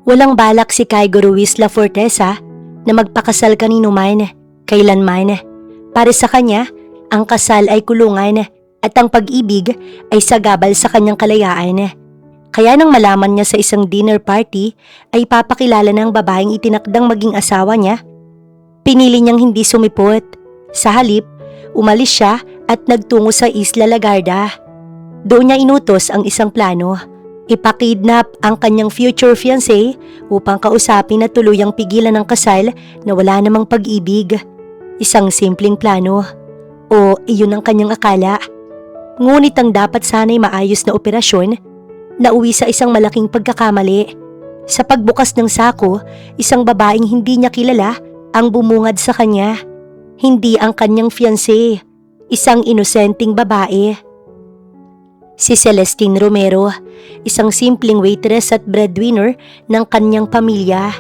Walang balak si Kaigo Ruiz La Forteza na magpakasal kanino man, kailanman. Para sa kanya, ang kasal ay kulungan at ang pag-ibig ay sagabal sa kanyang kalayaan. Kaya nang malaman niya sa isang dinner party ay papakilala ng babaeng itinakdang maging asawa niya, pinili niyang hindi sumipot. Sa halip, umalis siya at nagtungo sa Isla Lagarda. Doon niya inutos ang isang plano. Ipakidnap ang kanyang future fiancé upang kausapin at tuluyang pigilan ng kasal na wala namang pag-ibig. Isang simpleng plano. O iyon ang kanyang akala. Ngunit ang dapat sana'y maayos na operasyon, nauwi sa isang malaking pagkakamali. Sa pagbukas ng sako, isang babaeng hindi niya kilala ang bumungad sa kanya. Hindi ang kanyang fiancé, isang inosenteng babae. Si Celestine Romero, isang simpleng waitress at breadwinner ng kanyang pamilya.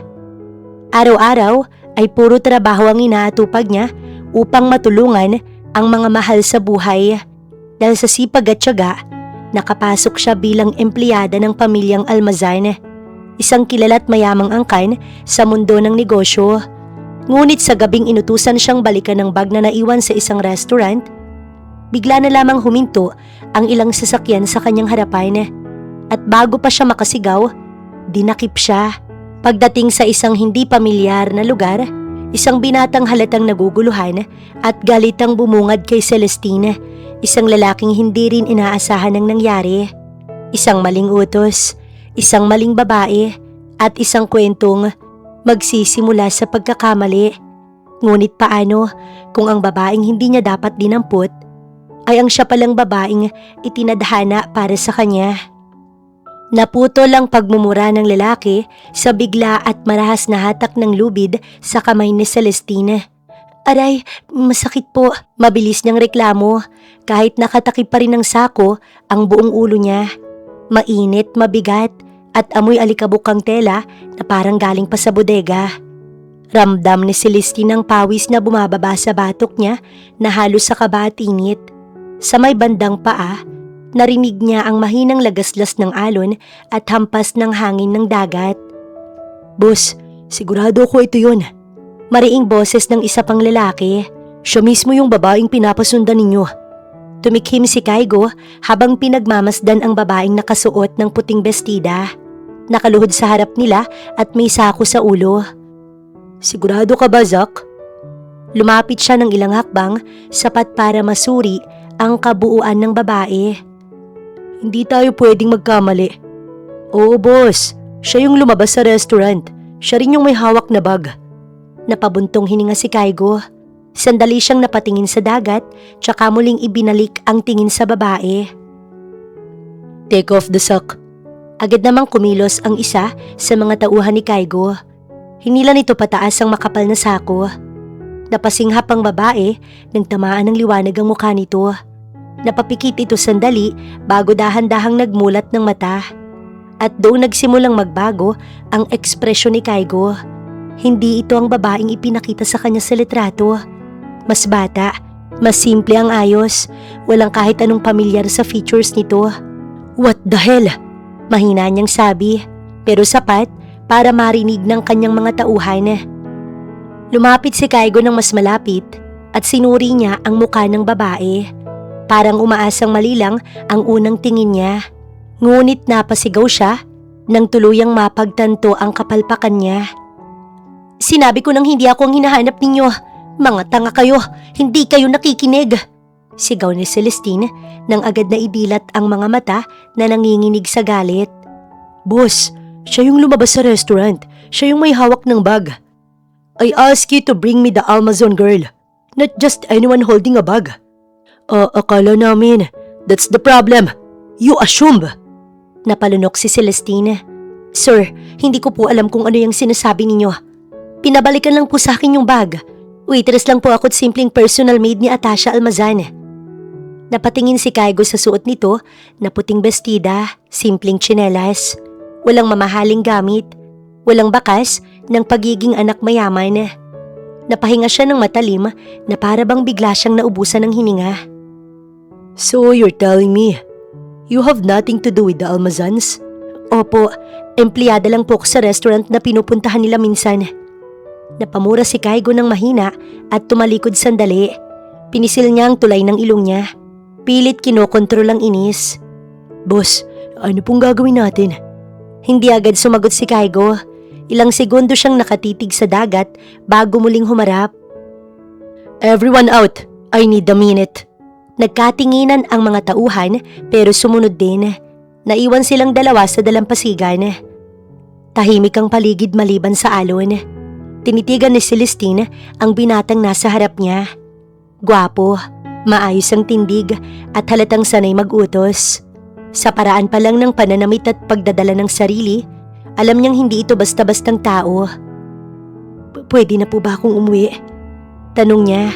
Araw-araw ay puro trabaho ang inaatupag niya upang matulungan ang mga mahal sa buhay. Dahil sa sipag at tiyaga, nakapasok siya bilang empleyada ng pamilyang Almazan, isang kilala at mayamang angkan sa mundo ng negosyo. Ngunit sa gabing inutusan siyang balikan ng bag na naiwan sa isang restaurant, bigla na lamang huminto ang ilang sasakyan sa kanyang harapan at bago pa siya makasigaw, dinakip siya. Pagdating sa isang hindi pamilyar na lugar, isang binatang halatang naguguluhan at galitang bumungad kay Celestine, isang lalaking hindi rin inaasahan ng nangyari. Isang maling utos, isang maling babae at isang kwentong magsisimula sa pagkakamali. Ngunit paano kung ang babaeng hindi niya dapat dinampot ay ang siya palang babaeng itinadhana para sa kanya. Naputol ang pagmumura ng lalaki sa bigla at marahas na hatak ng lubid sa kamay ni Celestine. Aray, masakit po. Mabilis niyang reklamo kahit nakatakip pa rin ng sako ang buong ulo niya. Mainit, mabigat at amoy alikabok ang tela na parang galing pa sa bodega. Ramdam ni Celestine ang pawis na bumababa sa batok niya na halos sa kaba at init. Sa may bandang paa, narinig niya ang mahinang lagaslas ng alon at hampas ng hangin ng dagat. Boss, sigurado ko ito yun. Mariing boses ng isa pang lalaki. Siya mismo yung babaeng pinapasundan ninyo. Tumikhim si Kaigo habang pinagmamasdan ang babaeng nakasuot ng puting bestida. Nakaluhod sa harap nila at may sako sa ulo. Sigurado ka ba, Zach? Lumapit siya ng ilang hakbang, sapat para masuri ang kabuuan ng babae. Hindi tayo pwedeng magkamali. Oo, boss. Siya yung lumabas sa restaurant. Siya rin yung may hawak na bag. Napabuntong hininga si Kaigo. Sandali siyang napatingin sa dagat, tsaka muling ibinalik ang tingin sa babae. Take off the sock. Agad namang kumilos ang isa sa mga tauhan ni Kaigo. Hinila nito pataas ang makapal na sako. Napasinghap ang babae nang tamaan ng liwanag ang mukha nito. Napapikit ito sandali bago dahan-dahang nagmulat ng mata. At doon nagsimulang magbago ang ekspresyon ni Kaigo. Hindi ito ang babaeng ipinakita sa kanya sa litrato. Mas bata, mas simple ang ayos, walang kahit anong pamilyar sa features nito. What the hell? Mahina niyang sabi, pero sapat para marinig ng kanyang mga tauhan. Lumapit si Kaigo ng mas malapit at sinuri niya ang mukha ng babae. Parang umaasang malilang ang unang tingin niya. Ngunit napasigaw siya nang tuluyang mapagtanto ang kapalpakan niya. Sinabi ko nang hindi ako ang hinahanap ninyo. Mga tanga kayo, hindi kayo nakikinig. Sigaw ni Celestine nang agad na idilat ang mga mata na nanginginig sa galit. Boss, siya yung lumabas sa restaurant. Siya yung may hawak ng bag. I ask you to bring me the Amazon girl, not just anyone holding a bag. Akala namin, that's the problem. You assume. Napalunok si Celestine. Sir, hindi ko po alam kung ano yung sinasabi ninyo. Pinabalikan lang po sa akin yung bag. Waitress lang po ako at simpleng personal maid ni Atasha Almazan. Napatingin si Kaigo sa suot nito na puting bestida, simpleng tsinelas. Walang mamahaling gamit. Walang bakas ng pagiging anak mayaman. Napahinga siya ng matalim na para bang bigla siyang naubusan ng hininga. So you're telling me, you have nothing to do with the Almazans? Opo, empleyada lang po ako sa restaurant na pinupuntahan nila minsan. Napamura si Kaigo ng mahina at tumalikod sandali. Pinisil niya ang tulay ng ilong niya. Pilit kinokontrol ang inis. Boss, ano pong gagawin natin? Hindi agad sumagot si Kaigo. Ilang segundo siyang nakatitig sa dagat bago muling humarap. Everyone out, I need a minute. Nagkatinginan ang mga tauhan pero sumunod din. Naiwan silang dalawa sa dalampasigan. Tahimik ang paligid maliban sa alon. Tinitigan ni Celestine ang binatang nasa harap niya. Gwapo, maayos ang tindig at halatang sanay mag-utos. Sa paraan pa lang ng pananamit at pagdadala ng sarili, alam niyang hindi ito basta-bastang tao. Pwede na po ba akong umuwi? Tanong niya,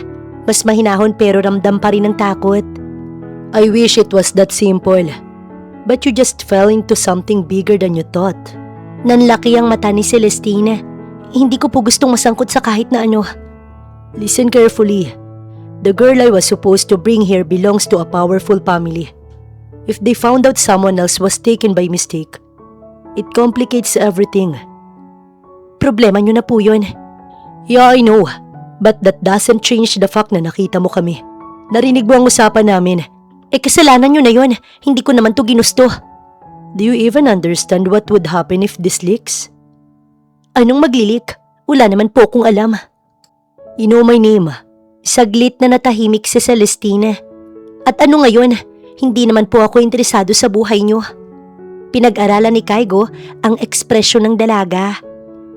mas mahinahon pero ramdam pa rin ang takot. I wish it was that simple. But you just fell into something bigger than you thought. Nanlaki ang mata ni Celestine. Hindi ko po gustong masangkot sa kahit na ano. Listen carefully. The girl I was supposed to bring here belongs to a powerful family. If they found out someone else was taken by mistake, it complicates everything. Problema niyo na po yun. Yeah, I know. But that doesn't change the fact na nakita mo kami. Narinig mo ang usapan namin. Kasalanan niyo na yun. Hindi ko naman to ginusto. Do you even understand what would happen if this leaks? Anong maglilik? Wala naman po kung alam. You know my name. Saglit na natahimik si Celestine. At ano ngayon? Hindi naman po ako interesado sa buhay niyo. Pinag-aralan ni Kaigo ang ekspresyon ng dalaga.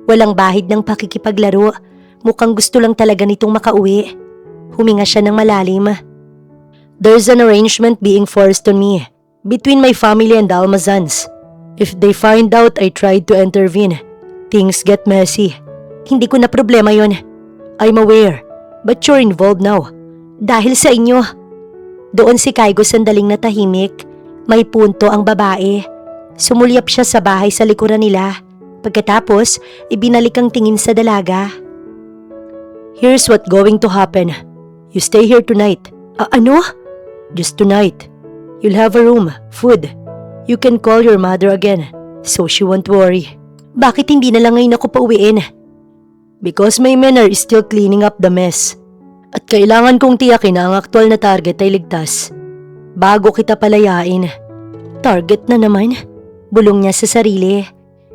Walang bahid ng pakikipaglaro. Mukhang gusto lang talaga nitong makauwi. Huminga siya ng malalim. There's an arrangement being forced on me between my family and the Almazans. If they find out I tried to intervene, things get messy. Hindi ko na problema yon. I'm aware, but you're involved now. Dahil sa inyo. Doon si Kaigo sandaling natahimik. May punto ang babae. Sumulyap siya sa bahay sa likuran nila. Pagkatapos, ibinalik ang tingin sa dalaga. Here's what's going to happen. You stay here tonight. Ano? Just tonight. You'll have a room, food. You can call your mother again, so she won't worry. Bakit hindi na lang ngayon ako pauwiin? Because my men are still cleaning up the mess. At kailangan kong tiyakin na ang aktual na target ay ligtas. Bago kita palayain. Target na naman? Bulong niya sa sarili.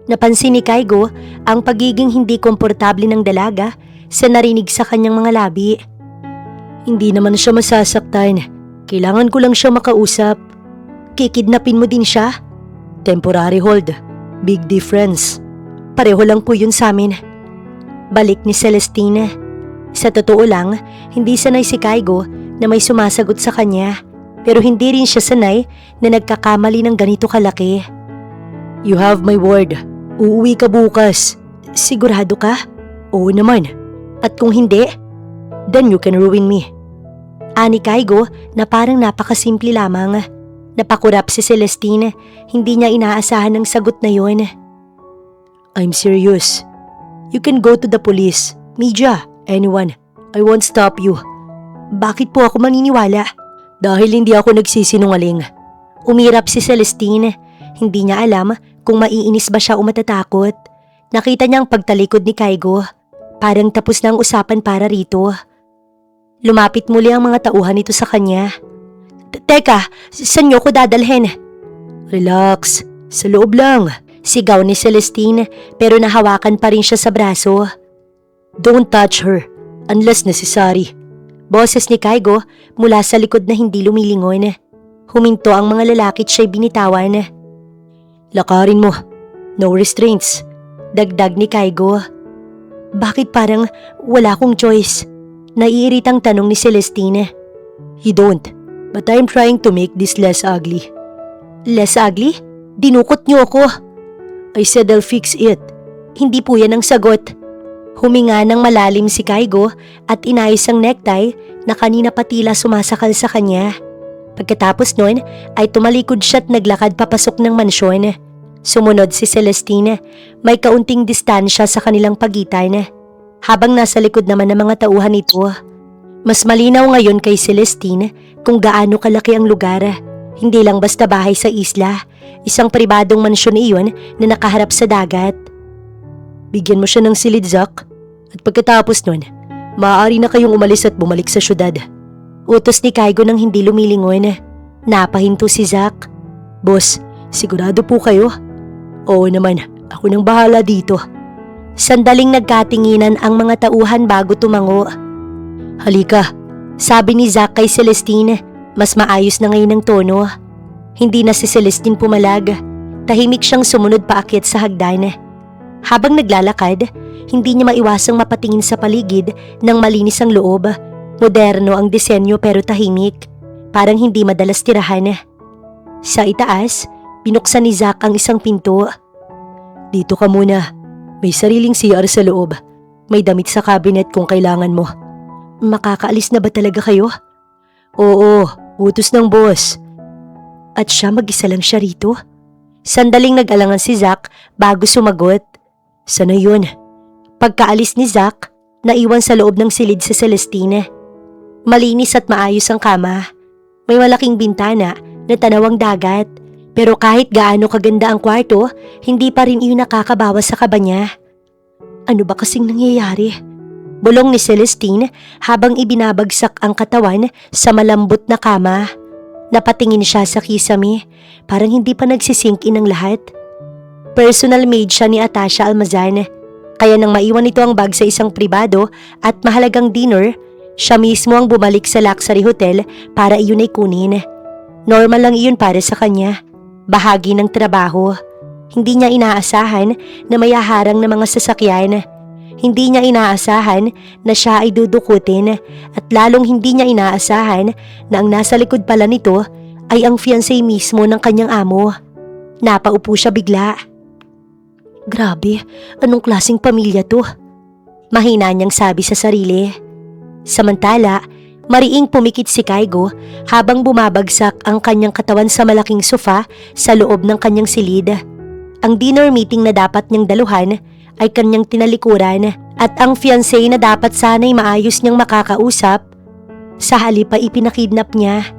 Napansin ni Kaigo ang pagiging hindi komportable ng dalaga sa narinig sa kanyang mga labi. Hindi naman siya masasaktan. Kailangan ko lang siya makausap. Kikidnapin mo din siya? Temporary hold. Big difference. Pareho lang po yun sa amin. Balik ni Celestine. Sa totoo lang, hindi sanay si Kaigo na may sumasagot sa kanya. Pero hindi rin siya sanay na nagkakamali ng ganito kalaki. You have my word. Uuwi ka bukas. Sigurado ka? Oo naman. At kung hindi, then you can ruin me. Ani Kaigo na parang napakasimple lamang. Napakurap si Celestine, hindi niya inaasahan ang sagot na yon. I'm serious. You can go to the police, media, anyone. I won't stop you. Bakit po ako maniniwala? Dahil hindi ako nagsisinungaling. Umirap si Celestine. Hindi niya alam kung maiinis ba siya o matatakot. Nakita niya ang pagtalikod ni Kaigo. Parang tapos na ang usapan para rito. Lumapit muli ang mga tauhan nito sa kanya. Teka, saan niyo ko dadalhin? Relax, sa loob lang. Sigaw ni Celestine pero nahawakan pa rin siya sa braso. Don't touch her unless necessary. Boses ni Kaigo mula sa likod na hindi lumilingon. Huminto ang mga lalaki at siya'y binitawan. Lakarin mo. No restraints. Dagdag ni Kaigo. Bakit parang wala akong choice? Naiiritang tanong ni Celestine. You don't, but I'm trying to make this less ugly. Less ugly? Dinukot niyo ako. I said I'll fix it. Hindi po yan ang sagot. Huminga ng malalim si Kaigo at inayos ang necktie na kanina pa tila sumasakal sa kanya. Pagkatapos nun ay tumalikod siya at naglakad papasok ng mansyon. Sumunod si Celestine. May kaunting distansya sa kanilang pagitan. Habang nasa likod naman ng mga tauhan nito. Mas malinaw ngayon kay Celestine kung gaano kalaki ang lugar. Hindi lang basta bahay sa isla, isang pribadong mansyon iyon na nakaharap sa dagat. Bigyan mo siya ng silid, Zack. At pagkatapos nun, maaari na kayong umalis at bumalik sa syudad. Utos ni Kaigo nang hindi lumilingon. Napahinto si Zack. Boss, sigurado po kayo? Oo naman, ako nang bahala dito. Sandaling nagkatinginan ang mga tauhan bago tumango. Halika, sabi ni Zack kay Celestine. Mas maayos na ngayon ang tono. Hindi na si Celestine pumalag. Tahimik siyang sumunod paakyat sa hagdan. Habang naglalakad, hindi niya maiwasang mapatingin sa paligid ng malinis ang loob. Moderno ang disenyo pero tahimik. Parang hindi madalas tirahan. Sa itaas, binuksan ni Zack ang isang pinto. Dito ka muna. May sariling CR sa loob. May damit sa cabinet kung kailangan mo. Makakaalis na ba talaga kayo? Oo, utos ng boss. At siya mag-isa lang siya rito? Sandaling nag-alangan si Zack bago sumagot. Sana yun. Pagkaalis ni Zack, naiwan sa loob ng silid si Celestine. Malinis at maayos ang kama. May malaking bintana na tanaw ang dagat. Pero kahit gaano kaganda ang kwarto, hindi pa rin iyon nakakabawas sa kaba niya. Ano ba kasing nangyayari? Bulong ni Celestine habang ibinabagsak ang katawan sa malambot na kama. Napatingin siya sa kisame, parang hindi pa nagsisink in ang lahat. Personal maid siya ni Atasha Almazan, kaya nang maiwan ito ang bag sa isang pribado at mahalagang dinner, siya mismo ang bumalik sa luxury hotel para iyon ay kunin. Normal lang iyon para sa kanya, bahagi ng trabaho. Hindi niya inaasahan na may haharang na mga sasakyan. Hindi niya inaasahan na siya ay dudukutin at lalong hindi niya inaasahan na ang nasa likod pala nito ay ang fiancé mismo ng kanyang amo. Napaupo siya bigla. Grabe, anong klaseng pamilya to? Mahina niyang sabi sa sarili. Samantala, mariing pumikit si Kaigo habang bumabagsak ang kanyang katawan sa malaking sofa sa loob ng kanyang silid. Ang dinner meeting na dapat niyang daluhan ay kanyang tinalikuran at ang fiancé na dapat sana'y maayos niyang makakausap, sa halip ay ipinakidnap niya.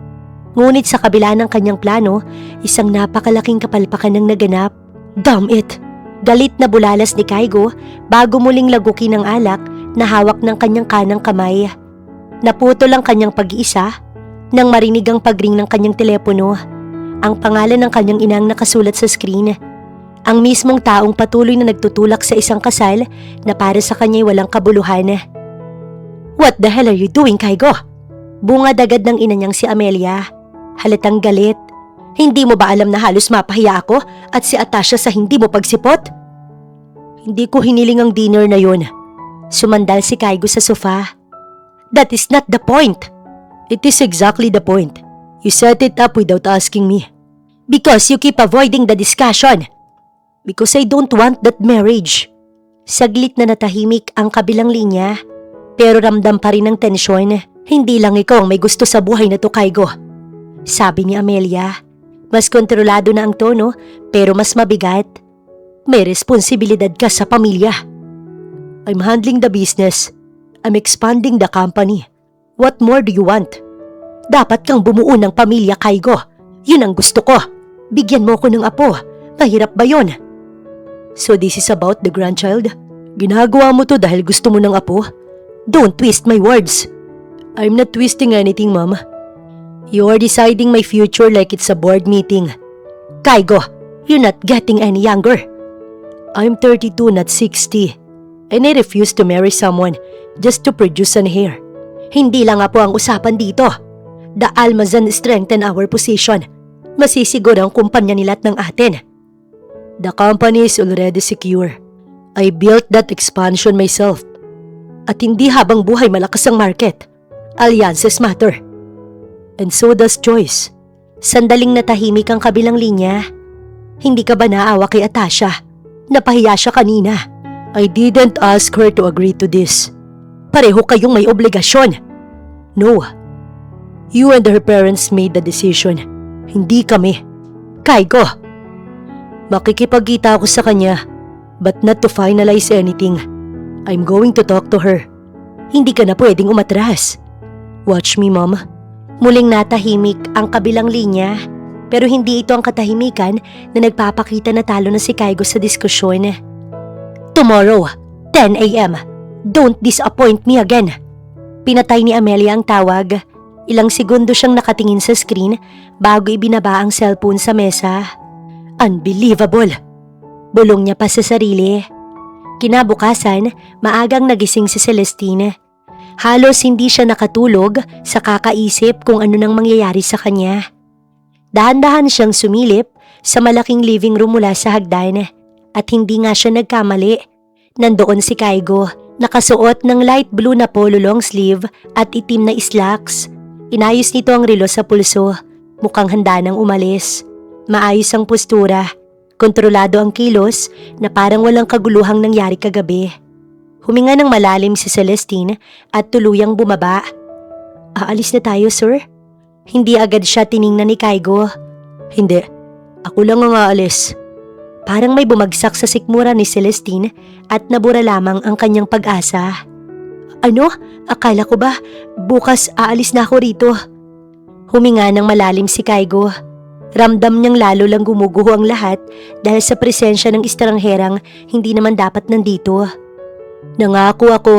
Ngunit sa kabila ng kanyang plano, isang napakalaking kapalpakan ang naganap. Damn it! Galit na bulalas ni Kaigo bago muling lagukin ng alak na hawak ng kanyang kanang kamay. Naputol ang kanyang pag-iisa nang marinig ang pagring ng kanyang telepono. Ang pangalan ng kanyang inang nakasulat sa screen. Ang mismong taong patuloy na nagtutulak sa isang kasal na para sa kanya'y walang kabuluhan. What the hell are you doing, Kaigo? Bungad agad ng ina niyang si Amelia. Halatang galit. Hindi mo ba alam na halos mapahiya ako at si Atasha sa hindi mo pagsipot? Hindi ko hiniling ang dinner na yun. Sumandal si Kaigo sa sofa. That is not the point. It is exactly the point. You set it up without asking me. Because you keep avoiding the discussion. Because I don't want that marriage. Saglit na natahimik ang kabilang linya, pero ramdam pa rin ang tensyon. Hindi lang ikaw ang may gusto sa buhay na to, Kaigo. Sabi ni Amelia. Mas kontrolado na ang tono, pero mas mabigat. May responsibilidad ka sa pamilya. I'm handling the business. I'm expanding the company. What more do you want? Dapat kang bumuo ng pamilya, Kaigo. Yun ang gusto ko. Bigyan mo ko ng apo. Mahirap ba yun? So this is about the grandchild? Ginagawa mo to dahil gusto mo ng apo? Don't twist my words. I'm not twisting anything, Mom. You're deciding my future like it's a board meeting. Kaigo, you're not getting any younger. I'm 32, not 60. And I refuse to marry someone just to produce an heir. Hindi lang apo ang usapan dito. The Almazan strengthen our position. Masisiguro ang kumpanya nila at ng atin. The company is already secure. I built that expansion myself. At hindi habang buhay malakas ang market. Alliances matter. And so does choice. Sandaling natahimik ang kabilang linya. Hindi ka ba naawa kay Atasha? Napahiya siya kanina. I didn't ask her to agree to this. Pareho kayong may obligasyon. No. You and her parents made the decision. Hindi kami. Kaigo. Makikipagkita ako sa kanya, but not to finalize anything. I'm going to talk to her. Hindi ka na pwedeng umatras. Watch me, Mom. Muling natahimik ang kabilang linya. Pero hindi ito ang katahimikan na nagpapakita na talo na si Kaigo sa diskusyon. Tomorrow, 10 a.m. Don't disappoint me again. Pinatay ni Amelia ang tawag. Ilang segundo siyang nakatingin sa screen bago ibinaba ang cellphone sa mesa. Unbelievable! Bulong niya pa sa sarili. Kinabukasan, maagang nagising si Celestine. Halos hindi siya nakatulog sa kakaisip kung ano nang mangyayari sa kanya. Dahan-dahan siyang sumilip sa malaking living room mula sa hagdan at hindi nga siya nagkamali. Nandoon si Kaigo, nakasuot ng light blue na polo long sleeve at itim na slacks. Inayos nito ang relo sa pulso, mukhang handa nang umalis. Maayos ang postura, kontrolado ang kilos na parang walang kaguluhang nangyari kagabi. Huminga ng malalim si Celestine at tuluyang bumaba. Aalis na tayo, sir? Hindi agad siya tiningnan ni Kaigo. Hindi, ako lang ang aalis. Parang may bumagsak sa sikmura ni Celestine at nabura lamang ang kanyang pag-asa. Ano? Akala ko ba bukas aalis na ako rito? Huminga ng malalim si Kaigo. Ramdam niyang lalo lang gumuguho ang lahat dahil sa presensya ng estrangherang hindi naman dapat nandito. Nangako ako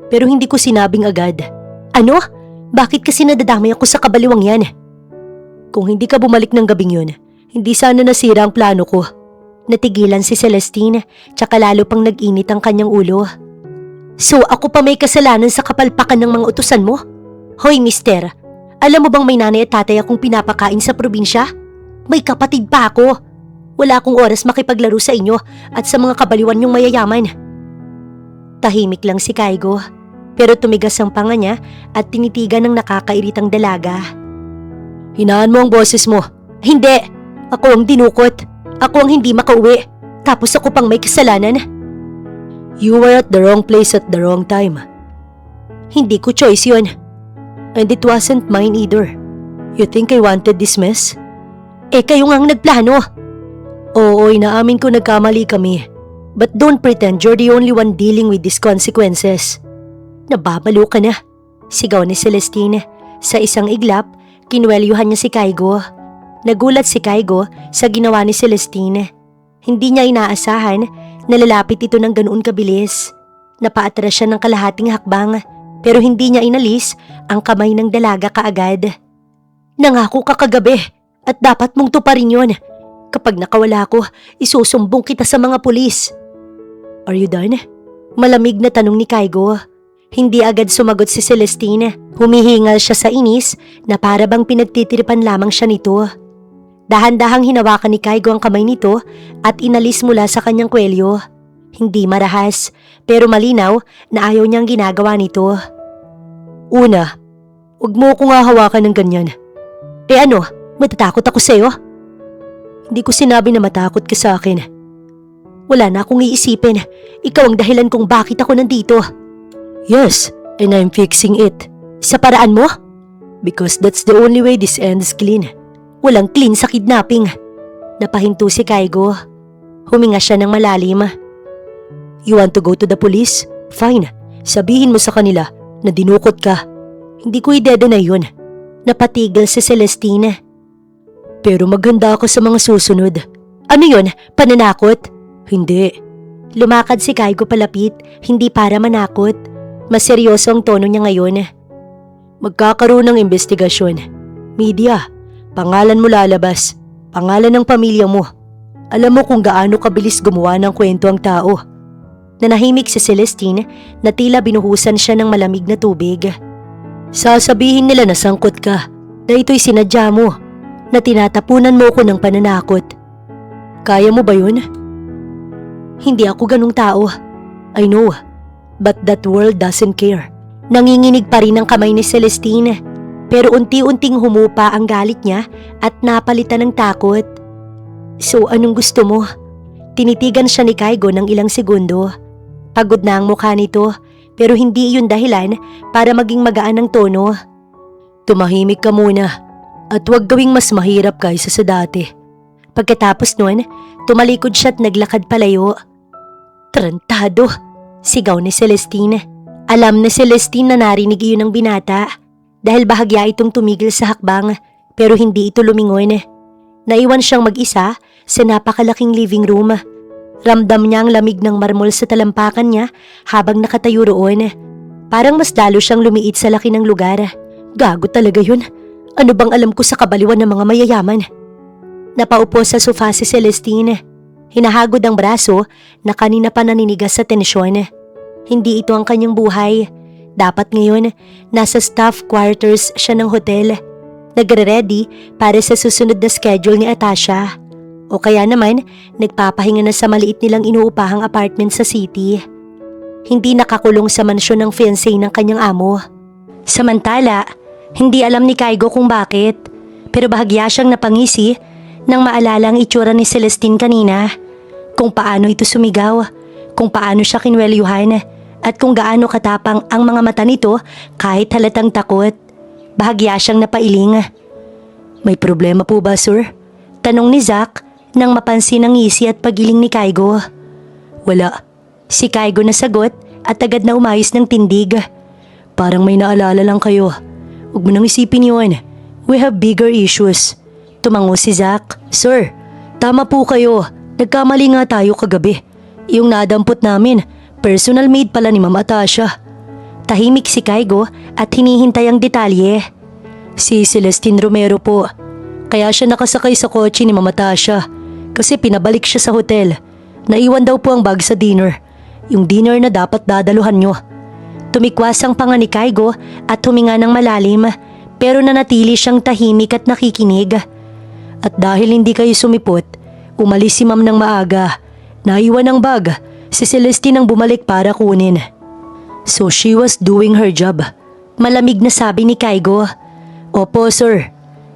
pero hindi ko sinabing agad. Ano? Bakit kasi nadadamay ako sa kabaliwang yan? Kung hindi ka bumalik ng gabing yun, hindi sana nasira ang plano ko. Natigilan si Celestine, tsaka lalo pang nag-init ang kanyang ulo. So ako pa may kasalanan sa kapalpakan ng mga utusan mo? Hoy mister, alam mo bang may nanay at tatay akong pinapakain sa probinsya? May kapatid pa ako. Wala akong oras makipaglaro sa inyo at sa mga kabaliwan niyong mayayaman. Tahimik lang si Kaigo. Pero tumigas ang panga niya at tinitigan ng nakakairitang dalaga. Hinaan mo ang boses mo. Hindi! Ako ang dinukot. Ako ang hindi makauwi. Tapos ako pang may kasalanan. You were at the wrong place at the wrong time. Hindi ko choice yun. And it wasn't mine either. You think I wanted this mess? Kayo nga ang nagplano. Oo, inaamin ko nagkamali kami. But don't pretend you're the only one dealing with these consequences. Nababalo ka na, sigaw ni Celestine. Sa isang iglap, kinuwelyuhan niya si Kaigo. Nagulat si Kaigo sa ginawa ni Celestine. Hindi niya inaasahan na lalapit ito ng ganoon kabilis. Napaatras siya ng kalahating hakbang pero hindi niya inalis ang kamay ng dalaga kaagad. Nangako ka kagabi at dapat mong tuparin yon. Kapag nakawala ko, isusumbong kita sa mga pulis. Are you done? Malamig na tanong ni Kaigo. Hindi agad sumagot si Celestine. Humihingal siya sa inis na para bang pinagtitiripan lamang siya nito. Dahan-dahang hinawakan ni Kaigo ang kamay nito at inalis mula sa kanyang kwelyo. Hindi marahas pero malinaw na ayaw niyang ginagawa nito. Una, huwag mo akong hahawakan ng ganyan. Ano, matatakot ako sa'yo? Hindi ko sinabi na matakot ka sa akin. Wala na akong iisipin. Ikaw ang dahilan kung bakit ako nandito. Yes, and I'm fixing it. Sa paraan mo? Because that's the only way this ends clean. Walang clean sa kidnapping. Napahinto si Kaigo. Huminga siya ng malalim. You want to go to the police? Fine. Sabihin mo sa kanila na dinukot ka. Hindi ko i-dedenay yun. Napatigil si Celestine. Pero maganda ako sa mga susunod. Ano yun? Pananakot? Hindi. Lumakad si Kaigo palapit, hindi para manakot. Mas seryoso ang tono niya ngayon. Magkakaroon ng investigasyon. Media, pangalan mo lalabas. Pangalan ng pamilya mo. Alam mo kung gaano kabilis gumawa ng kwento ang tao. Nanahimik si Celestine na tila binuhusan siya ng malamig na tubig. Sasabihin nila na sangkot ka, na ito'y sinadya mo, na tinatapunan mo ko ng pananakot. Kaya mo ba yun? Hindi ako ganung tao. I know. But that world doesn't care. Nanginginig pa rin ang kamay ni Celestine. Pero unti-unting humupa ang galit niya at napalitan ng takot. So anong gusto mo? Tinitigan siya ni Kaigo ng ilang segundo. Pagod na ang mukha nito pero hindi iyon dahilan para maging magaan ang tono. Tumahimik ka muna at huwag gawing mas mahirap kaysa sa dati. Pagkatapos nun, tumalikod siya at naglakad palayo. Tarantado! Sigaw ni Celestine. Alam na Celestine na narinig iyon ng binata dahil bahagya itong tumigil sa hakbang pero hindi ito lumingon. Naiwan siyang mag-isa sa napakalaking living room. Ramdam niya ang lamig ng marmol sa talampakan niya habang nakatayo roon. Parang mas lalo siyang lumiit sa laki ng lugar. Gago talaga yun. Ano bang alam ko sa kabaliwan ng mga mayayaman? Napaupo sa sofa si Celestine. Hinahagod ang braso na kanina pa naninigas sa tensyon. Hindi ito ang kanyang buhay. Dapat ngayon, nasa staff quarters siya ng hotel. Nagre-ready para sa susunod na schedule ni Atasha. O kaya naman, nagpapahinga na sa maliit nilang inuupahang apartment sa city. Hindi nakakulong sa mansyon ng fiancé ng kanyang amo. Samantala, hindi alam ni Kaigo kung bakit, pero bahagya siyang napangisi nang maalala ang itsura ni Celestine kanina. Kung paano ito sumigaw, kung paano siya kinwelyuhan, at kung gaano katapang ang mga mata nito kahit halatang takot. Bahagya siyang napailing. May problema po ba, sir? Tanong ni Zack nang mapansin ang ngisi at pagiling ni Kaigo. Wala. Si Kaigo nasagot at agad na umayos ng tindig. Parang may naalala lang kayo. Huwag mo nang isipin yun. We have bigger issues. Tumango si Zack. Sir, tama po kayo. Nagkamali nga tayo kagabi. Yung nadampot namin, personal made pala ni Ma'am Atasha. Tahimik si Kaigo at hinihintay ang detalye. Si Celestine Romero po. Kaya siya nakasakay sa kotse ni Ma'am Atasha kasi pinabalik siya sa hotel. Naiwan daw po ang bag sa dinner. Yung dinner na dapat dadaluhan nyo. Tumikwas ang panga ni Kaigo at huminga ng malalim pero nanatili siyang tahimik at nakikinig. At dahil hindi kayo sumipot, umalis si Ma'am ng maaga. Naiwan ang bag. Si Celestine ang bumalik para kunin. So she was doing her job. Malamig na sabi ni Kaigo. Opo, sir.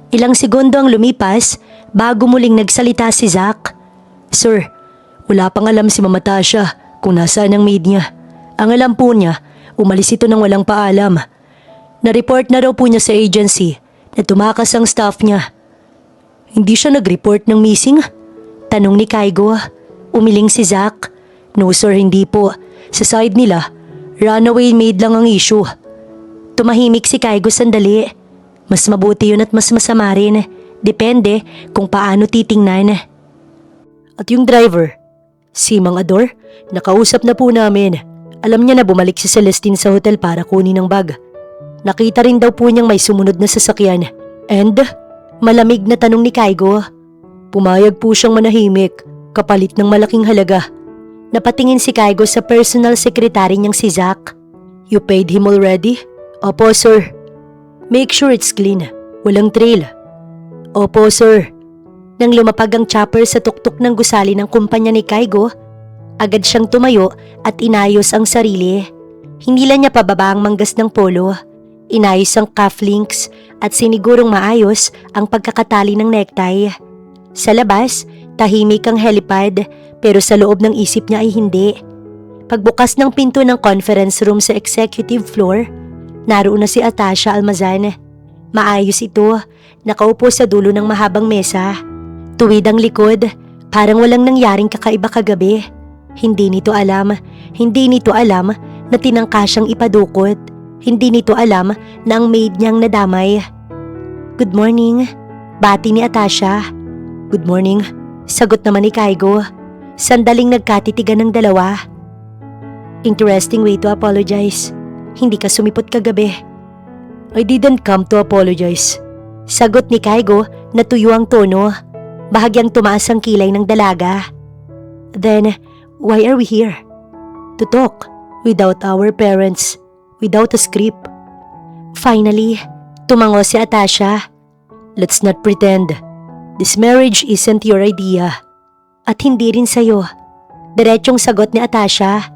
Ilang segundo ang lumipas bago muling nagsalita si Zack. Sir, wala pang alam si Mama Tasha kung nasaan ang maid niya. Ang alam po niya, umalis ito nang walang paalam. Na-report na raw po niya sa agency na tumakas ang staff niya. Hindi siya nag-report ng missing? Tanong ni Kaigo. Umiling si Zack. No sir, hindi po. Sa side nila, runaway maid lang ang issue. Tumahimik si Kaigo sandali. Mas mabuti yun at mas masama rin. Depende kung paano titingnan. At yung driver, si Mang Ador, nakausap na po namin. Alam niya na bumalik si Celestine sa hotel para kunin ang bag. Nakita rin daw po niyang may sumunod na sasakyan. And, malamig na tanong ni Kaigo. Pumayag po siyang manahimik, kapalit ng malaking halaga. Napatingin si Kaigo sa personal secretary niyang si Zack. You paid him already? Opo, sir. Make sure it's clean. Walang trail. Opo, sir. Nang lumapag ang chopper sa tuktok ng gusali ng kumpanya ni Kaigo, agad siyang tumayo at inayos ang sarili. Hindi lang niya pababa ang manggas ng polo. Inayos ang cufflinks at sinigurong maayos ang pagkakatali ng necktie. Sa labas, tahimik ang helipad pero sa loob ng isip niya ay hindi. Pagbukas ng pinto ng conference room sa executive floor, naroon na si Atasha Almazan. Maayos ito, nakaupo sa dulo ng mahabang mesa. Tuwid ang likod, parang walang nangyaring kakaiba kagabi. Hindi nito alam na tinangka siyang ipadukot. Hindi nito alam na ang maid niyang nadamay. Good morning, bati ni Atasha. Good morning, sagot naman ni Kaigo. Sandaling nagkatitigan ng dalawa. Interesting way to apologize. Hindi ka sumipot kagabi. I didn't come to apologize. Sagot ni Kaigo na tuyo ang tono. Bahagyang tumaas ang kilay ng dalaga. Then, why are we here? To talk without our parents, without a script. Finally, tumango si Atasha. Let's not pretend. This marriage isn't your idea. At hindi rin sa'yo. Diretsyong sagot ni Atasha.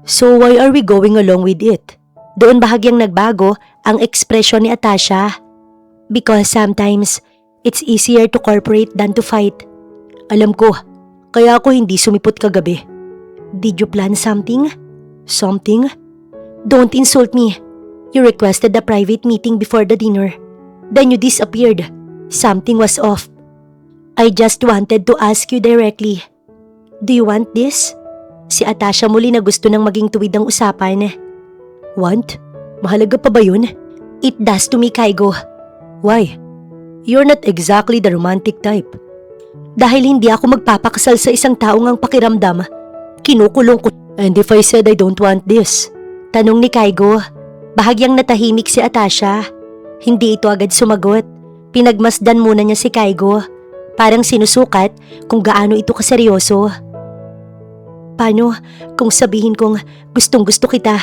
So why are we going along with it? Doon bahagyang nagbago ang ekspresyon ni Atasha. Because sometimes, it's easier to cooperate than to fight. Alam ko, kaya ako hindi sumipot kagabi. Did you plan something? Something? Don't insult me. You requested a private meeting before the dinner. Then you disappeared. Something was off. I just wanted to ask you directly. Do you want this? Si Atasha muli na gusto nang maging tuwid ang usapan. Want? Mahalaga pa ba yun? It does to me, Kaigo. Why? You're not exactly the romantic type. Dahil hindi ako magpapakasal sa isang taong ang pakiramdam, kinukulong ko. And if I said I don't want this? Tanong ni Kaigo. Bahagyang natahimik si Atasha. Hindi ito agad sumagot. Pinagmasdan muna niya si Kaigo. Parang sinusukat kung gaano ito kaseryoso. Paano kung sabihin kong gustong gusto kita?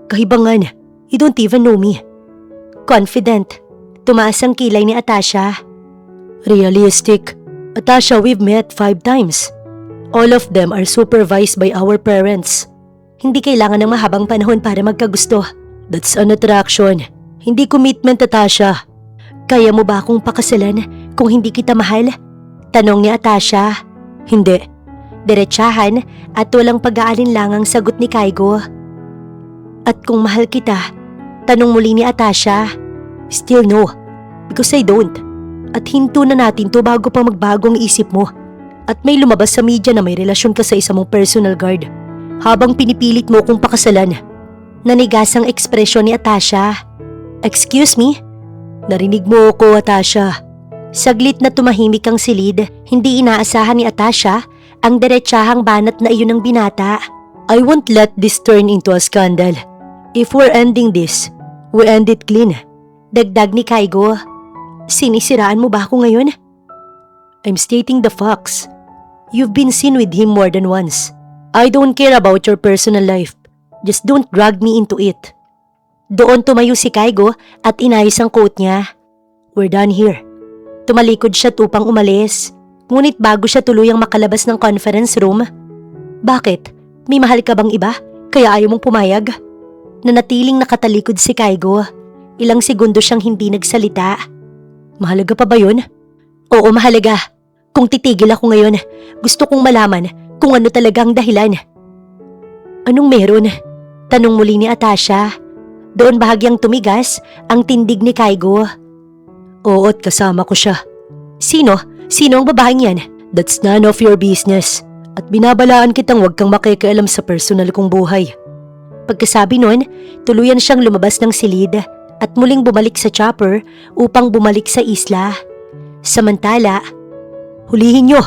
Kahibangan, you don't even know me. Confident. Tumaas ang kilay ni Atasha. Realistic. Atasha, we've met 5 times. All of them are supervised by our parents. Hindi kailangan ng mahabang panahon para magkagusto. That's an attraction. Hindi commitment, Atasha. Kaya mo ba akong pakasalan kung hindi kita mahal? Tanong ni Atasha. Hindi. Diretsahan at walang pag-aalinlangang sagot ni Kaigo. At kung mahal kita? Tanong muli ni Atasha. Still no. Because I don't. At hinto na natin to bago pa magbago ang isip mo. At may lumabas sa media na may relasyon ka sa isa mong personal guard. Habang pinipilit mo kong pakasalan. Nanigas ang ekspresyon ni Atasha. Excuse me? Narinig mo ako, Atasha. Saglit na tumahimik ang silid. Hindi inaasahan ni Atasha ang diretsahang banat na iyon ng binata. I won't let this turn into a scandal. If we're ending this, we end it clean. Dagdag ni Kaigo. Sinisiraan mo ba ako ngayon? I'm stating the facts. You've been seen with him more than once. I don't care about your personal life. Just don't drag me into it. Doon tumayo si Kaigo at inayos ang coat niya. We're done here. Tumalikod siya upang umalis. Ngunit bago siya tuluyang makalabas ng conference room. Bakit? May mahal ka bang iba? Kaya ayaw mong pumayag? Nanatiling nakatalikod si Kaigo. Ilang segundo siyang hindi nagsalita. Mahalaga pa ba yun? Oo, mahalaga. Kung titigil ako ngayon, gusto kong malaman kung ano talaga ang dahilan. Anong meron? Tanong muli ni Atasha. Doon bahagyang tumigas ang tindig ni Kaigo. Oo, at kasama ko siya. Sino? Sino ang babaeng yan? That's none of your business. At binabalaan kitang huwag kang makikialam sa personal kong buhay. Pagkasabi nun, tuluyan siyang lumabas ng silid at muling bumalik sa chopper upang bumalik sa isla. Samantala, hulihin nyo!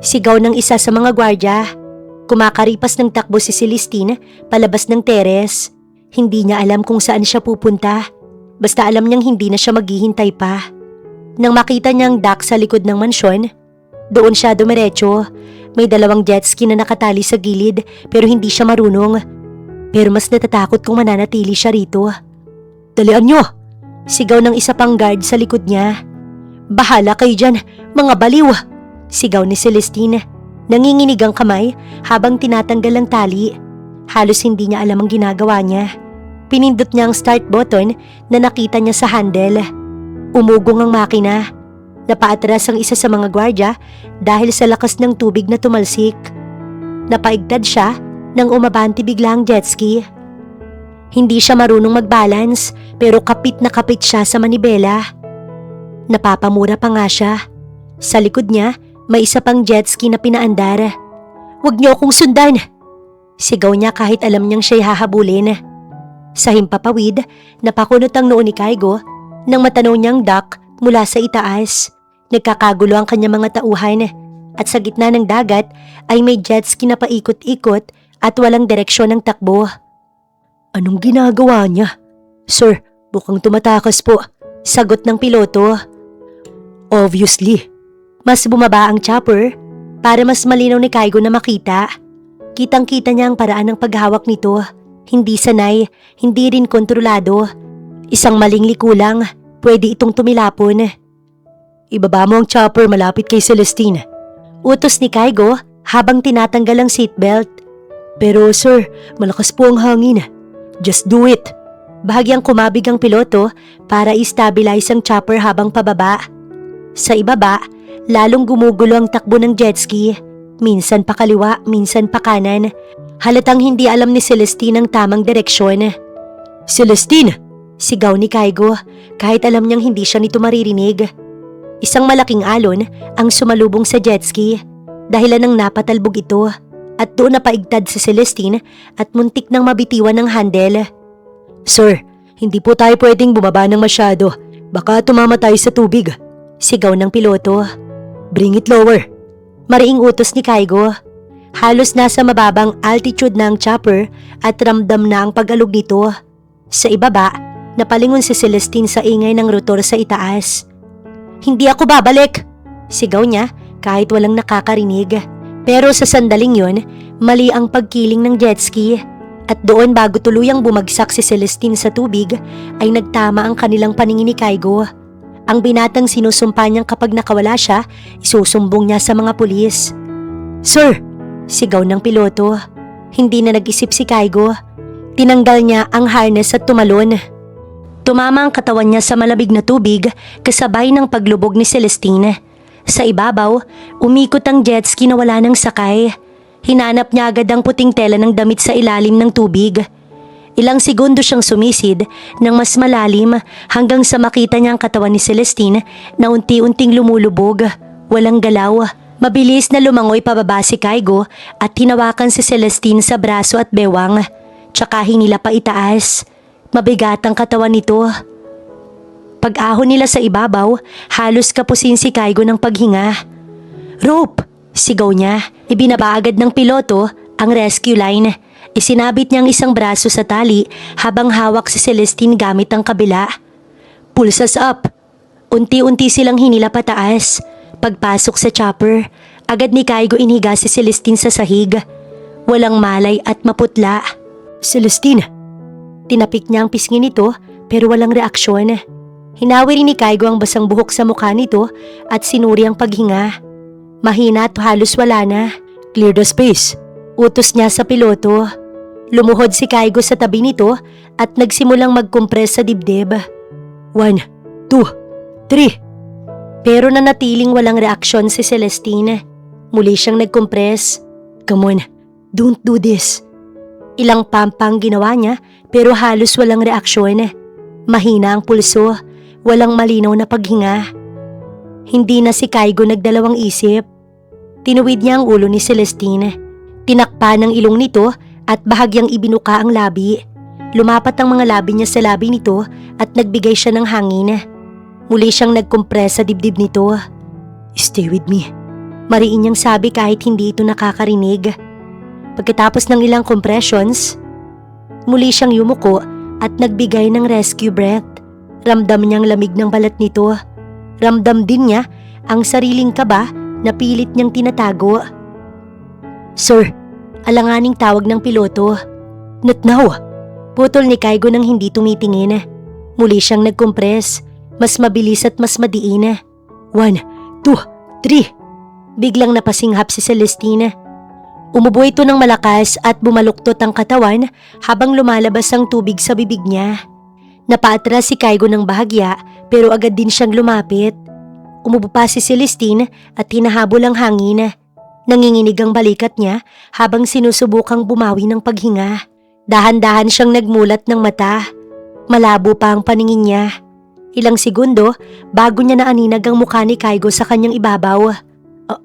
Sigaw ng isa sa mga gwardya. Kumakaripas ng takbo si Celestine palabas ng teres. Hindi niya alam kung saan siya pupunta. Basta alam niyang hindi na siya maghihintay pa. Nang makita niyang dock sa likod ng mansyon, doon siya dumiretso. May 2 jet ski na nakatali sa gilid pero hindi siya marunong. Pero mas natatakot kung mananatili siya rito. Dalian nyo! Sigaw ng isa pang guard sa likod niya. Bahala kayo dyan, mga baliw! Sigaw ni Celestine. Nanginginig ang kamay habang tinatanggal ang tali. Halos hindi niya alam ang ginagawa niya. Pinindot niya ang start button na nakita niya sa handle. Umugong ang makina. Napaatras ang isa sa mga gwardya dahil sa lakas ng tubig na tumalsik. Napaigtad siya nang umabante bigla ang jet ski. Hindi siya marunong mag-balance pero kapit na kapit siya sa manibela. Napapamura pa nga siya. Sa likod niya, may isa pang jet ski na pinaandar. Huwag niyo akong sundan! Sigaw niya kahit alam niyang siya'y hahabulin. Sa himpapawid, napakunot ang noo ni Kaigo nang matanaw niyang dock mula sa itaas. Nagkakagulo ang kanyang mga tauhan at sa gitna ng dagat ay may jet ski na paikot-ikot at walang direksyon ng takbo. Anong ginagawa niya? Sir, mukhang tumatakas po. Sagot ng piloto. Obviously. Mas bumaba ang chopper para mas malinaw ni Kaigo na makita. Kitang-kita niya ang paraan ng paghawak nito. Hindi sanay, hindi rin kontrolado. Isang maling liko lang, pwede itong tumilapon. Ibaba mo ang chopper malapit kay Celestine. Utos ni Kaigo habang tinatanggal ang seatbelt. Pero sir, malakas po ang hangin. Just do it. Bahagyang kumabig ang piloto para i-stabilize ang chopper habang pababa. Sa ibaba, lalong gumugulo ang takbo ng jet ski. Minsan pa kaliwa, minsan pa kanan. Halatang hindi alam ni Celestine ang tamang direksyon. Celestine! Sigaw ni Kaigo kahit alam niyang hindi siya nito maririnig. Isang malaking alon ang sumalubong sa jet ski. Dahilan ng napatalbog ito. At doon napaigtad si Celestine at muntik nang mabitiwan ng handle. Sir, hindi po tayo pwedeng bumaba ng masyado. Baka tumama tayo sa tubig. Sigaw ng piloto. Bring it lower. Mariing utos ni Kaigo. Halos nasa mababang altitude na ang chopper at ramdam na ang pag-alog nito. Sa ibaba, napalingon si Celestine sa ingay ng rotor sa itaas. "Hindi ako babalik!" Sigaw niya kahit walang nakakarinig. Pero sa sandaling yon, mali ang pagkiling ng jet ski. At doon bago tuluyang bumagsak si Celestine sa tubig ay nagtama ang kanilang paningin ni Kaigo. Ang binatang sinusumpa niyang kapag nakawala siya, isusumbong niya sa mga pulis. "Sir!" Sigaw ng piloto. Hindi na nag-isip si Kaigo. Tinanggal niya ang harness at tumalon. Tumama ang katawan niya sa malabig na tubig kasabay ng paglubog ni Celestine. Sa ibabaw, umikot ang jet ski na wala ng sakay. Hinanap niya agad ang puting tela ng damit sa ilalim ng tubig. Ilang segundo siyang sumisid ng mas malalim hanggang sa makita niya ang katawan ni Celestine na unti-unting lumulubog. Walang galaw. Mabilis na lumangoy pababa si Kaigo at hinawakan si Celestine sa braso at bewang. Tsaka hinila pa itaas. Mabigat ang katawan nito. Pag-ahon nila sa ibabaw, halos kapusin si Kaigo ng paghinga. "Rope!" Sigaw niya. Ibinaba agad ng piloto ang rescue line. Isinabit niya ang isang braso sa tali habang hawak si Celestine gamit ang kabila. "Pulls us up!" Unti-unti silang hinila pataas. Pagpasok sa chopper, agad ni Kaigo iniga si Celestine sa sahig. Walang malay at maputla. "Celestine!" Tinapik niya ang pisngi nito pero walang reaksyon. Hinawi rin ni Kaigo ang basang buhok sa mukha nito at sinuri ang paghinga. Mahina at halos wala na. "Clear the space!" Utos niya sa piloto. Lumuhod si Kaigo sa tabi nito at nagsimulang mag-compress sa dibdib. 1, 2, 3. Pero nanatiling walang reaksyon si Celestine. Muli siyang nag-compress. "Come on, don't do this." Ilang pampang ginawa niya pero halos walang reaksyon. Mahina ang pulso, walang malinaw na paghinga. Hindi na si Kaigo nagdalawang isip. Tinuwid niya ang ulo ni Celestine. Tinakpa ng ilong nito at bahagyang ibinuka ang labi. Lumapat ang mga labi niya sa labi nito at nagbigay siya ng hangin. Muli siyang nagkompress sa dibdib nito. "Stay with me." Mariin niyang sabi kahit hindi ito nakakarinig. Pagkatapos ng ilang compressions, muli siyang yumuko at nagbigay ng rescue breath. Ramdam niyang lamig ng balat nito. Ramdam din niya ang sariling kaba na pilit niyang tinatago. "Sir," alanganing tawag ng piloto. "Not now." Putol ni Kaigo nang hindi tumitingin. Muli siyang nagkompress. Mas mabilis at mas madiin. 1, 2, 3. Biglang napasinghap si Celestine. Umubo ito ng malakas at bumaluktot ang katawan habang lumalabas ang tubig sa bibig niya. Napaatras si Kaigo ng bahagya pero agad din siyang lumapit. Umubo pa si Celestine at hinahabol ang hangin. Nanginginig ang balikat niya habang sinusubukang bumawi ng paghinga. Dahan-dahan siyang nagmulat ng mata. Malabo pa ang paningin niya. Ilang segundo bago niya naaninag ang mukha ni Kaigo sa kanyang ibabaw.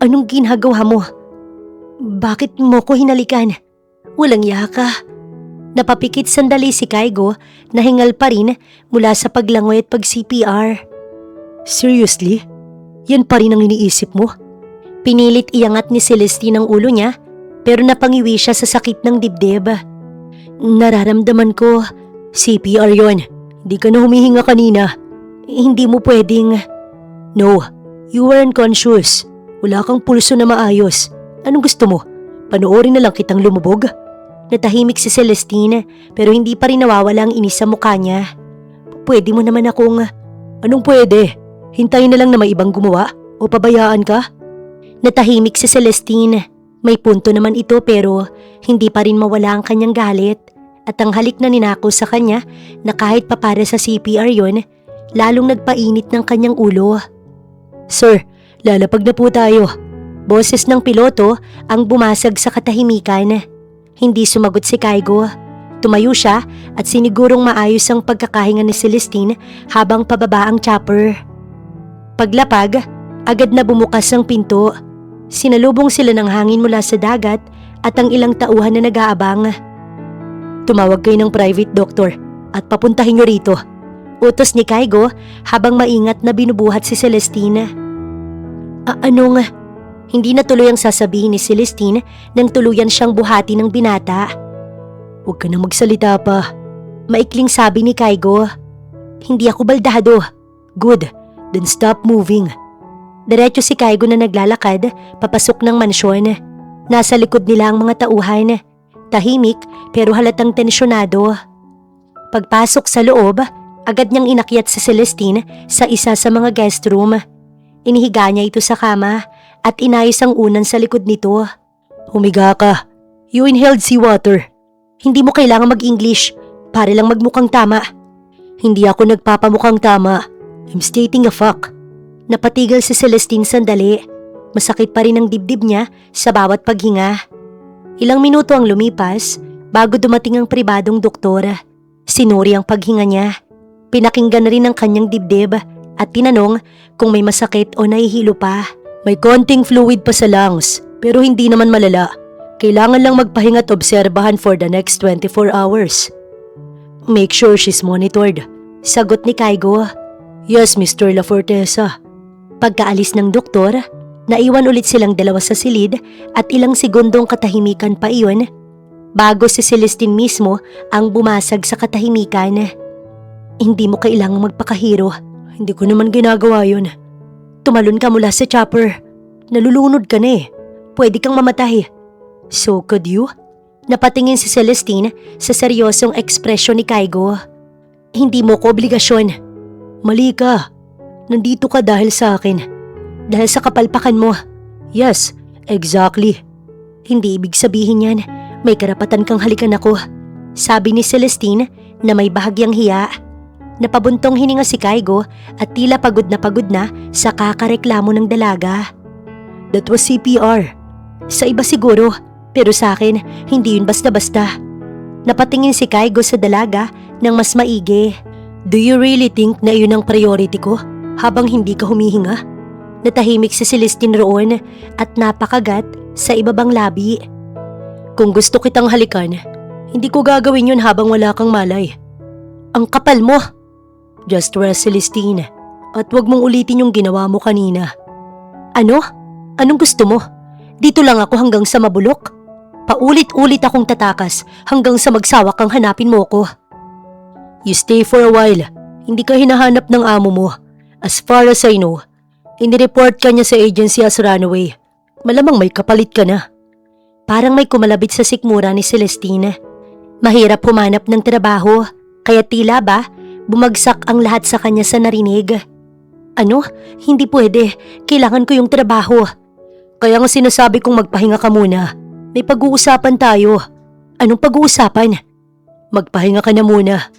Anong ginagawa mo? Bakit mo ko hinalikan? Walang yaka." Napapikit sandali si Kaigo na hingal pa rin mula sa paglangoy at pag-CPR. "Seriously? Yan pa rin ang iniisip mo?" Pinilit iangat ni Celestine ang ulo niya pero napangiwi siya sa sakit ng dibdib. "Nararamdaman ko, CPR yon. Di ka na humihinga kanina. Hindi mo pwedeng..." "No, you were unconscious. Wala kang pulso na maayos. Anong gusto mo? Panoorin na lang kitang lumubog?" Natahimik si Celestine pero hindi pa rin nawawala ang inis sa mukha niya. "Pwede mo naman akong..." "Anong pwede? Hintayin na lang na may ibang gumawa o pabayaan ka?" Natahimik si Celestine. May punto naman ito pero hindi pa rin mawala ang kanyang galit. At ang halik na ninako sa kanya na kahit papara sa CPR yon, lalong nagpainit ng kanyang ulo. "Sir, lalapag na po tayo." Boses ng piloto ang bumasag sa katahimikan. Hindi sumagot si Kaigo. Tumayo siya at sinigurong maayos ang pagkakahinga ni Celestine habang pababa ang chopper. Paglapag, agad na bumukas ang pinto. Sinalubong sila ng hangin mula sa dagat at ang ilang tauhan na nag-aabang. "Tumawag kayo ng private doctor at papuntahin niyo rito." Utos ni Kaigo habang maingat na binubuhat si Celestine. Anong... Hindi na tuloy ang sasabihin ni Celestine nang tuluyan siyang buhati ng binata. Huwag ka na magsalita pa. Maikling sabi ni Kaigo. Hindi ako baldado. Good, then stop moving. Diretso si Kaigo na naglalakad papasok ng mansyon. Nasa likod nila ang mga tauhan. Tahimik pero halatang tensyonado. Pagpasok sa loob, agad niyang inakyat si Celestine sa isa sa mga guest room. Inihiga niya ito sa kama at inayos ang unan sa likod nito. Humiga ka. You inhaled seawater. Hindi mo kailangan mag-English para lang magmukhang tama. Hindi ako nagpapamukhang tama. I'm stating a fact. Napatigil si Celestine sandali. Masakit pa rin ang dibdib niya sa bawat paghinga. Ilang minuto ang lumipas bago dumating ang pribadong doktor. Sinuri ang paghinga niya. Pinakinggan na rin ang kanyang dibdib at tinanong kung may masakit o nahihilo pa. May konting fluid pa sa lungs pero hindi naman malala. Kailangan lang magpahinga at obserbahan for the next 24 hours. Make sure she's monitored. Sagot ni Kaigo. Yes, Mr. La Forteza. Pagkaalis ng doktor, naiwan ulit silang dalawa sa silid at ilang segundong katahimikan pa iyon bago si Celestine mismo ang bumasag sa katahimikan. Hindi mo kailangang magpakahiro. Hindi ko naman ginagawa yun. Tumalon ka mula sa chopper. Nalulunod ka na eh. Pwede kang mamatay. So could you? Napatingin si Celestine sa seryosong ekspresyon ni Kaigo. Hindi mo ko obligasyon. Mali ka. Nandito ka dahil sa akin. Dahil sa kapalpakan mo. Yes, exactly. Hindi ibig sabihin yan, may karapatan kang halikan ako. Sabi ni Celestine na may bahagyang hiya. Napabuntong hininga si Kaigo at tila pagod na sa kakareklamo ng dalaga. That was CPR. Sa iba siguro, pero sa akin, hindi yun basta-basta. Napatingin si Kaigo sa dalaga ng mas maigi. Do you really think na yun ang priority ko habang hindi ka humihinga? Natahimik si Celestine roon at napakagat sa ibabang labi. Kung gusto kitang halikan, hindi ko gagawin yun habang wala kang malay. Ang kapal mo! Just rest, Celestine, at wag mong ulitin yung ginawa mo kanina. Ano? Anong gusto mo? Dito lang ako hanggang sa mabulok? Paulit-ulit akong tatakas hanggang sa magsawa kang hanapin mo ko. You stay for a while. Hindi ka hinahanap ng amo mo. As far as I know, inireport ka niya sa agency as runaway. Malamang may kapalit ka na. Parang may kumalabit sa sikmura ni Celestine. Mahirap humanap ng trabaho, kaya tila ba bumagsak ang lahat sa kanya sa narinig. Ano? Hindi pwede. Kailangan ko yung trabaho. Kaya nga sinasabi kong magpahinga ka muna. May pag-uusapan tayo. Anong pag-uusapan? Magpahinga ka na muna.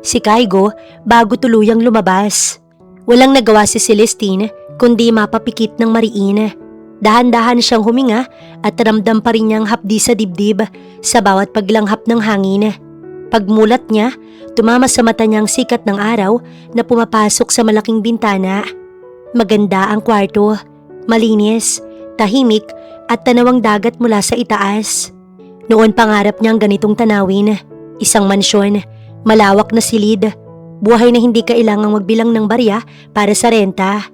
Si Kaigo bago tuluyang lumabas. Walang nagawa si Celestine kundi mapapikit ng mariin. Dahan-dahan siyang huminga at ramdam pa rin niyang hapdi sa dibdib sa bawat paglanghap ng hangin. Pagmulat niya, tumama sa mata niya ang sikat ng araw na pumapasok sa malaking bintana. Maganda ang kwarto, malinis, tahimik at tanawang dagat mula sa itaas. Noon pangarap niyang ganitong tanawin, isang mansyon, malawak na silid, buhay na hindi kailangang magbilang ng barya para sa renta.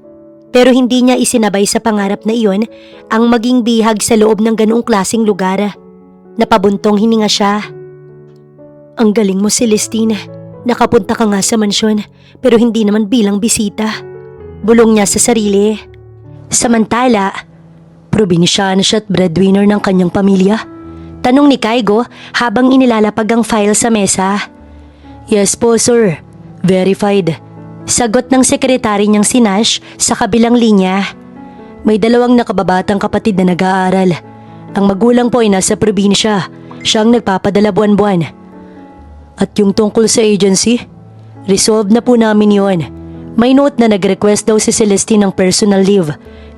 Pero hindi niya isinabay sa pangarap na iyon ang maging bihag sa loob ng ganoong klaseng lugar. Napabuntong hininga siya. Ang galing mo, Celestine. Nakapunta ka nga sa mansyon pero hindi naman bilang bisita. Bulong niya sa sarili. Samantala, probinsyano siya at breadwinner ng kanyang pamilya? Tanong ni Kaigo habang inilalapag ang file sa mesa. Yes po, sir. Verified. Sagot ng sekretary niyang si Nash sa kabilang linya. May 2 nakababatang kapatid na nag-aaral. Ang magulang po ay nasa probinsya. Siya ang nagpapadala buwan-buwan. At yung tungkol sa agency? Resolved na po namin yon. May note na nag-request daw si Celestine ng personal leave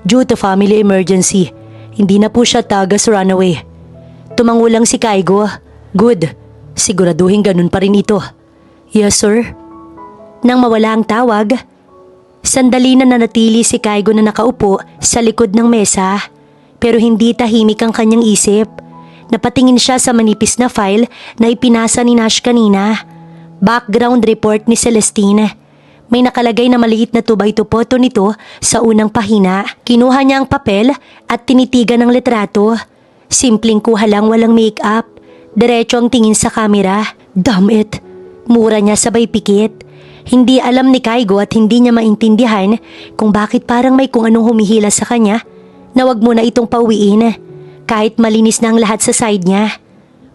due to family emergency. Hindi na po siya tagas runaway. Tumangulang si Kaigo. Good. Siguraduhin ganun pa rin ito. Yes, sir. Nang mawala ang tawag, sandali na nanatili si Kaigo na nakaupo sa likod ng mesa. Pero hindi tahimik ang kanyang isip. Napatingin siya sa manipis na file na ipinasa ni Nash kanina. Background report ni Celestine. May nakalagay na maliit na 2x2 photo nito sa unang pahina. Kinuha niya ang papel at tinitigan ng litrato. Simpleng kuha lang, walang make-up. Diretso ang tingin sa kamera. Damn it! Mura niya sabay pikit. Hindi alam ni Kaigo at hindi niya maintindihan kung bakit parang may kung anong humihila sa kanya na wag mo na itong pauwiin. Kahit malinis na ang lahat sa side niya.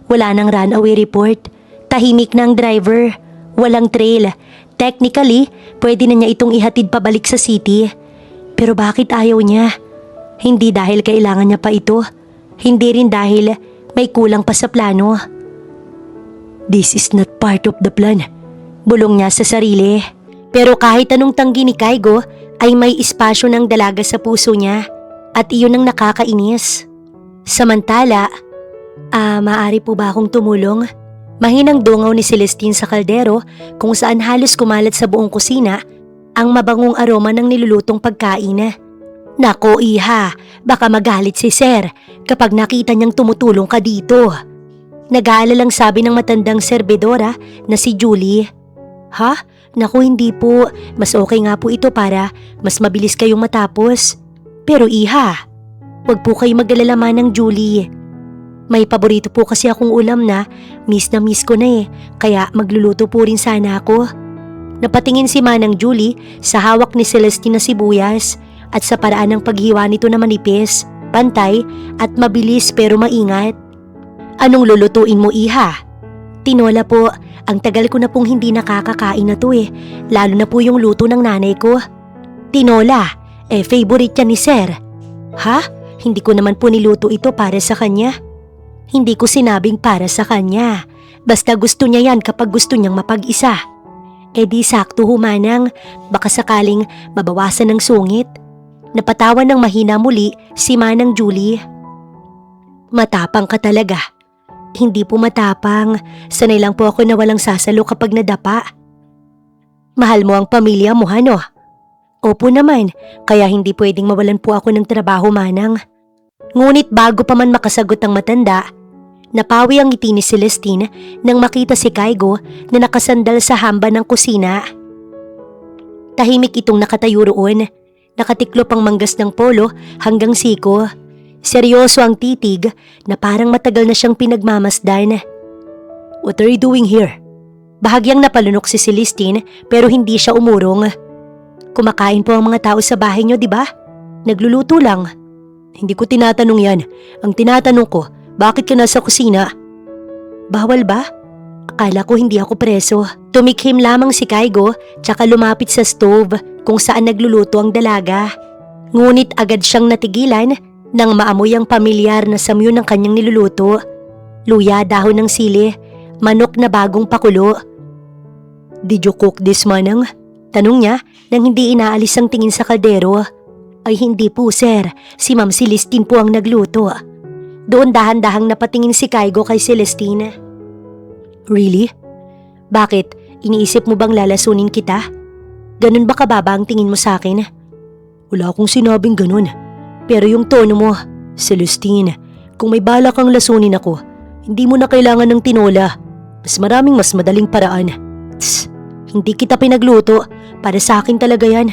Wala nang runaway report. Tahimik na ang driver. Walang trail. Technically, pwede na niya itong ihatid pabalik sa city. Pero bakit ayaw niya? Hindi dahil kailangan niya pa ito. Hindi rin dahil may kulang pa sa plano. This is not part of the plan. Bulong niya sa sarili. Pero kahit anong tanggi ni Kaigo ay may espasyo ng dalaga sa puso niya. At iyon ang nakakainis. Samantala, maaari po ba akong tumulong? Mahinang dungaw ni Celestine sa kaldero kung saan halos kumalat sa buong kusina ang mabangong aroma ng nilulutong pagkain. Nako iha, baka magalit si Sir kapag nakita niyang tumutulong ka dito. Nag-aalalang sabi ng matandang serbedora na si Julie. Ha? Naku hindi po, mas okay nga po ito para mas mabilis kayong matapos. Pero iha, wag po kayo mag-alala Manang Julie. May paborito po kasi akong ulam na miss ko na kaya magluluto po rin sana ako. Napatingin si Manang Julie sa hawak ni Celestine na sibuyas at sa paraan ng paghiwa nito na manipis, pantay at mabilis pero maingat. Anong lulutuin mo iha? Tinola po, ang tagal ko na pong hindi nakakakain na to lalo na po yung luto ng nanay ko. Tinola, favorite yan ni Sir. Ha? Hindi ko naman po niluto ito para sa kanya. Hindi ko sinabing para sa kanya. Basta gusto niya yan kapag gusto niyang mapag-isa. Di sakto humanang, baka sakaling mabawasan ng sungit. Napatawan ng mahina muli si Manang Julie. Matapang ka talaga. Hindi po matapang, sanay lang po ako na walang sasalo kapag nadapa. Mahal mo ang pamilya mo, ano? Opo naman, kaya hindi pwedeng mawalan po ako ng trabaho, Manang. Ngunit bago pa man makasagot ang matanda, napawi ang ngiti ni Celestine nang makita si Kaigo na nakasandal sa hamba ng kusina. Tahimik itong nakatayo roon, nakatiklop ang manggas ng polo hanggang siko. Seryoso ang titig na parang matagal na siyang pinagmamasdan. What are you doing here? Bahagyang napalunok si Celestine pero hindi siya umurong. Kumakain po ang mga tao sa bahay niyo, di ba? Nagluluto lang. Hindi ko tinatanong yan. Ang tinatanong ko, bakit ka nasa kusina? Bawal ba? Akala ko hindi ako preso. Tumikhim lamang si Kaigo tsaka lumapit sa stove kung saan nagluluto ang dalaga. Ngunit agad siyang natigilan nang maamoy ang pamilyar na samyo ng kanyang niluluto. Luya, dahon ng sili, manok na bagong pakulo. Did you cook this, Manang? Tanong niya nang hindi inaalis ang tingin sa kaldero. Ay hindi po sir, si Ma'am Celestine po ang nagluto. Doon dahan-dahang napatingin si Kaigo kay Celestine. Really? Bakit? Iniisip mo bang lalasunin kita? Ganun ba kababa ang tingin mo sa akin? Wala akong sinabing ganun. Pero yung tono mo, Celestine, kung may bala kang lasunin ako, hindi mo na kailangan ng tinola. Mas madaling paraan. Tss, hindi kita pinagluto. Para sa akin talaga yan.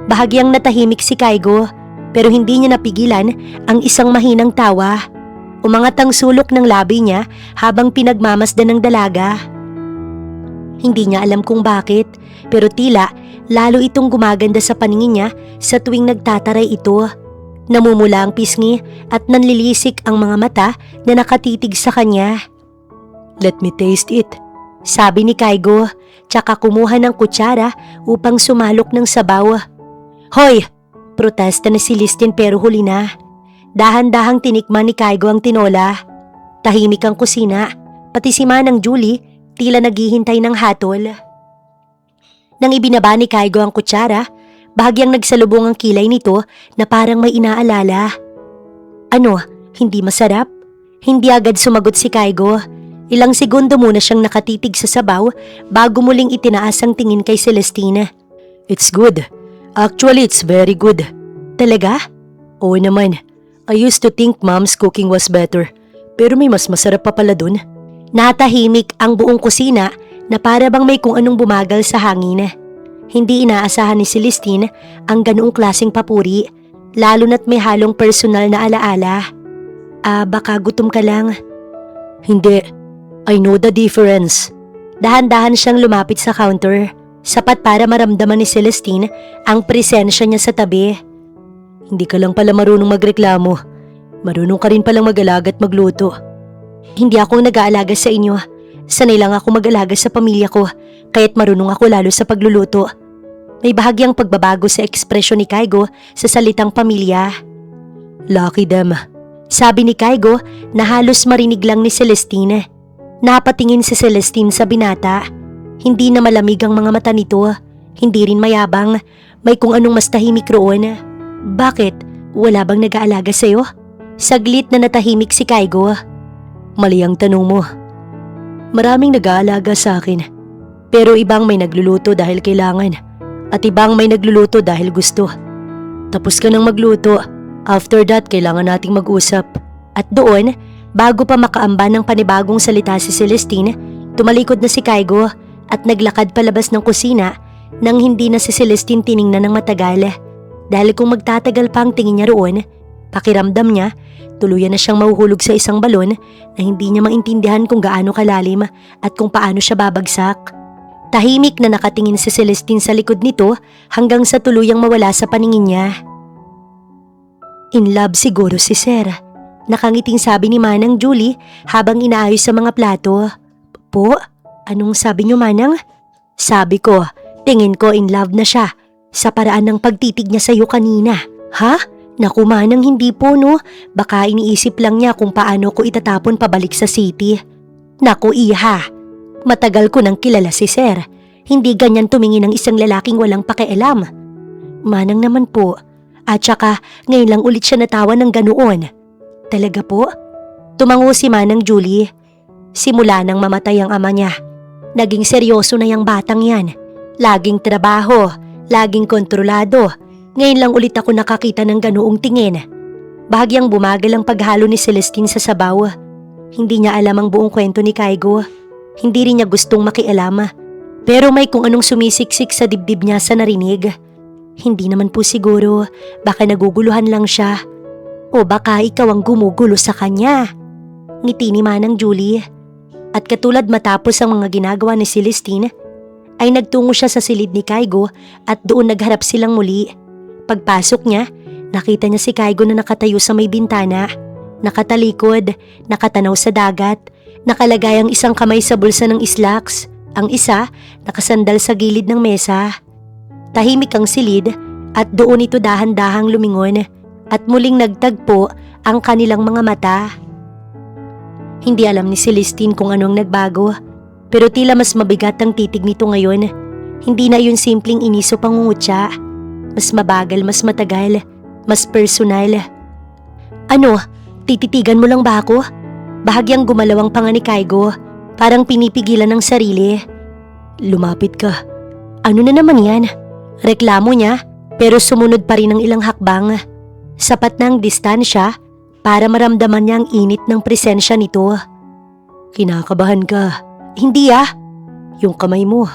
Bahagyang natahimik si Kaigo pero hindi niya napigilan ang isang mahinang tawa. Umangat ang sulok ng labi niya habang pinagmamasdan ng dalaga. Hindi niya alam kung bakit pero tila lalo itong gumaganda sa paningin niya sa tuwing nagtataray ito. Namumula ang pisngi at nanlilisik ang mga mata na nakatitig sa kanya. Let me taste it, sabi ni Kaigo tsaka kumuha ng kutsara upang sumalok ng sabaw. Hoy! Protesta na si Celestine pero huli na. Dahan-dahang tinikman ni Kaigo ang tinola. Tahimik ang kusina, pati si Manang Julie tila naghihintay ng hatol. Nang ibinaba ni Kaigo ang kutsara, bahagyang nagsalubong ang kilay nito na parang may inaalala. Ano, hindi masarap? Hindi agad sumagot si Kaigo. Ilang segundo muna siyang nakatitig sa sabaw bago muling itinaas ang tingin kay Celestine. It's good. Actually, it's very good. Talaga? Oo naman. I used to think Mom's cooking was better. Pero may mas masarap pa pala dun. Natahimik ang buong kusina na para bang may kung anong bumagal sa hangin. Hindi inaasahan ni Celestine ang ganoong klaseng papuri, lalo na't may halong personal na alaala. Baka gutom ka lang. Hindi. I know the difference. Dahan-dahan siyang lumapit sa counter, sapat para maramdaman ni Celestine ang presensya niya sa tabi. Hindi ka lang pala marunong magreklamo. Marunong ka rin palang mag-alaga at magluto. Hindi ako nag-aalaga sa inyo. Sanay lang ako mag-alaga sa pamilya ko, kaya't marunong ako lalo sa pagluluto. May bahagyang pagbabago sa ekspresyon ni Kaigo sa salitang pamilya. Lucky them. Sabi ni Kaigo na halos marinig lang ni Celestine. Napatingin si Celestine sa binata. Hindi na malamig ang mga mata nito. Hindi rin mayabang. May kung anong mas tahimik roon. Bakit? Wala bang nag-aalaga sa'yo? Saglit na natahimik si Kaigo. Mali ang tanong mo. Maraming nag-aalaga sa akin. Pero ibang may nagluluto dahil kailangan. At ibang may nagluluto dahil gusto. Tapos ka nang magluto. After that, kailangan nating mag-usap. At doon, bago pa makaamban ng panibagong salita si Celestine, tumalikod na si Kaigo at naglakad palabas ng kusina nang hindi na si Celestine tiningnan ng matagal. Dahil kung magtatagal pa ang tingin niya roon, pakiramdam niya, tuluyan na siyang mahuhulog sa isang balon na hindi niya maintindihan kung gaano kalalim at kung paano siya babagsak. Tahimik na nakatingin si Celestine sa likod nito hanggang sa tuluyang mawala sa paningin niya. In love siguro si Sir. Nakangiting sabi ni Manang Julie habang inaayos sa mga plato. Po? Anong sabi niyo, Manang? Sabi ko, tingin ko in love na siya sa paraan ng pagtitig niya sa'yo kanina. Ha? Naku, Manang, hindi po no. Baka iniisip lang niya kung paano ko itatapon pabalik sa city. Naku, Iha. Matagal ko nang kilala si Sir. Hindi ganyan tumingin ng isang lalaking walang pakialam. Manang naman po. At saka ngayon lang ulit siya natawa ng ganoon. Talaga po? Tumango si Manang Julie. Simula nang mamatay ang ama niya, naging seryoso na yung batang yan. Laging trabaho, laging kontrolado. Ngayon lang ulit ako nakakita ng ganoong tingin. Bahagyang bumagal ang paghalo ni Celestine sa sabaw. Hindi niya alam ang buong kwento ni Kaigo. Hindi rin niya gustong makialam. Pero may kung anong sumisiksik sa dibdib niya sa narinig. Hindi naman po siguro, baka naguguluhan lang siya. O baka ikaw ang gumugulo sa kanya. Ngiti ni Manang Julie. At katulad matapos ang mga ginagawa ni Celestine, ay nagtungo siya sa silid ni Kaigo at doon nagharap silang muli. Pagpasok niya, nakita niya si Kaigo na nakatayo sa may bintana. Nakatalikod, nakatanaw sa dagat. Nakalagay ang isang kamay sa bulsa ng slacks, ang isa nakasandal sa gilid ng mesa. Tahimik ang silid at doon ito dahan-dahang lumingon at muling nagtagpo ang kanilang mga mata. Hindi alam ni Celestine kung anong nagbago, pero tila mas mabigat ang titig nito ngayon. Hindi na yun simpleng inis o pangungutya. Mas mabagal, mas matagal, mas personal. Ano, tititigan mo lang ba ako? Bahagyang gumalaw ang panga ni Kaigo, parang pinipigilan ng sarili. Lumapit ka. Ano na naman yan? Reklamo niya, pero sumunod pa rin ang ilang hakbang. Sapat na ang distansya para maramdaman niya ang init ng presensya nito. Kinakabahan ka. Hindi Yung kamay mo.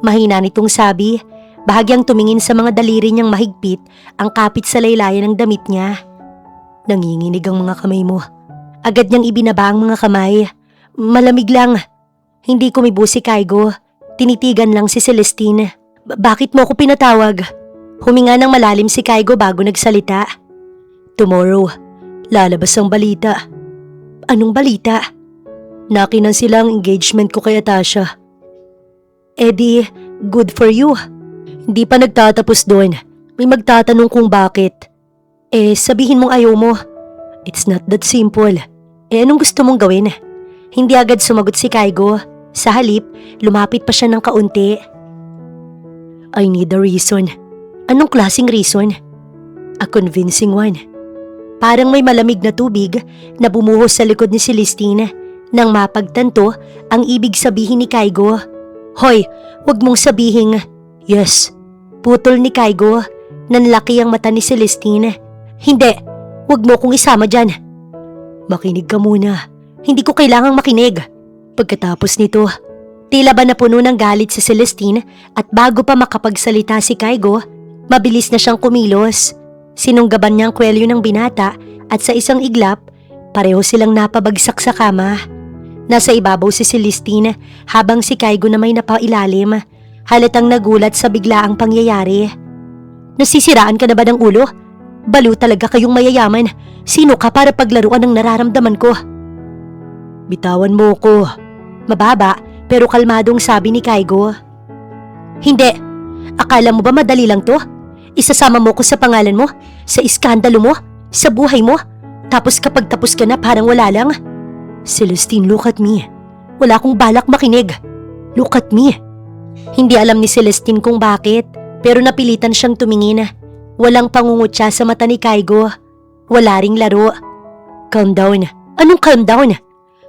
Mahina nitong sabi, bahagyang tumingin sa mga daliri niyang mahigpit ang kapit sa laylayan ng damit niya. Nanginginig ang mga kamay mo. Agad niyang ibinaba ang mga kamay. Malamig lang. Hindi kumibo si Kaigo. Tinitigan lang si Celestine. Bakit mo ako pinatawag? Huminga ng malalim si Kaigo bago nagsalita. Tomorrow, lalabas ang balita. Anong balita? Nakinan sila ang engagement ko kay Atasha. Eddie, good for you. Hindi pa nagtatapos doon. May magtatanong kung bakit. Sabihin mong ayaw mo. It's not that simple. Anong gusto mong gawin? Hindi agad sumagot si Kaigo. Sa halip, lumapit pa siya ng kaunti. I need a reason. Anong klaseng reason? A convincing one. Parang may malamig na tubig na bumuhos sa likod ni Celestine nang mapagtanto ang ibig sabihin ni Kaigo. Hoy, wag mong sabihin. Yes. Putol ni Kaigo. Nanlaki ang mata ni Celestine. Hindi, wag mo kong isama dyan. Makinig ka muna. Hindi ko kailangang makinig. Pagkatapos nito, Tila ba napuno ng galit si Celestine at bago pa makapagsalita si Kaigo, mabilis na siyang kumilos. Sinunggaban niya ang kwelyo ng binata at sa isang iglap, pareho silang napabagsak sa kama. Nasa ibabaw si Celestine habang si Kaigo na may napailalim. Halatang nagulat sa biglaang pangyayari. Nasisiraan ka na ba ng ulo? Baliw talaga kayong mayayaman. Sino ka para paglaruan ng nararamdaman ko? Bitawan mo ko. Mababa pero kalmadong sabi ni Kaigo. Hindi. Akala mo ba madali lang to? Isasama mo ko sa pangalan mo, sa iskandalo mo, sa buhay mo. Tapos kapag tapos ka na parang wala lang. Celestine, look at me. Wala akong balak makinig. Look at me. Hindi alam ni Celestine kung bakit, pero napilitan siyang tumingin. Walang pangungutya sa mata ni Kaigo. Wala ring laro. Calm down. Anong calm down?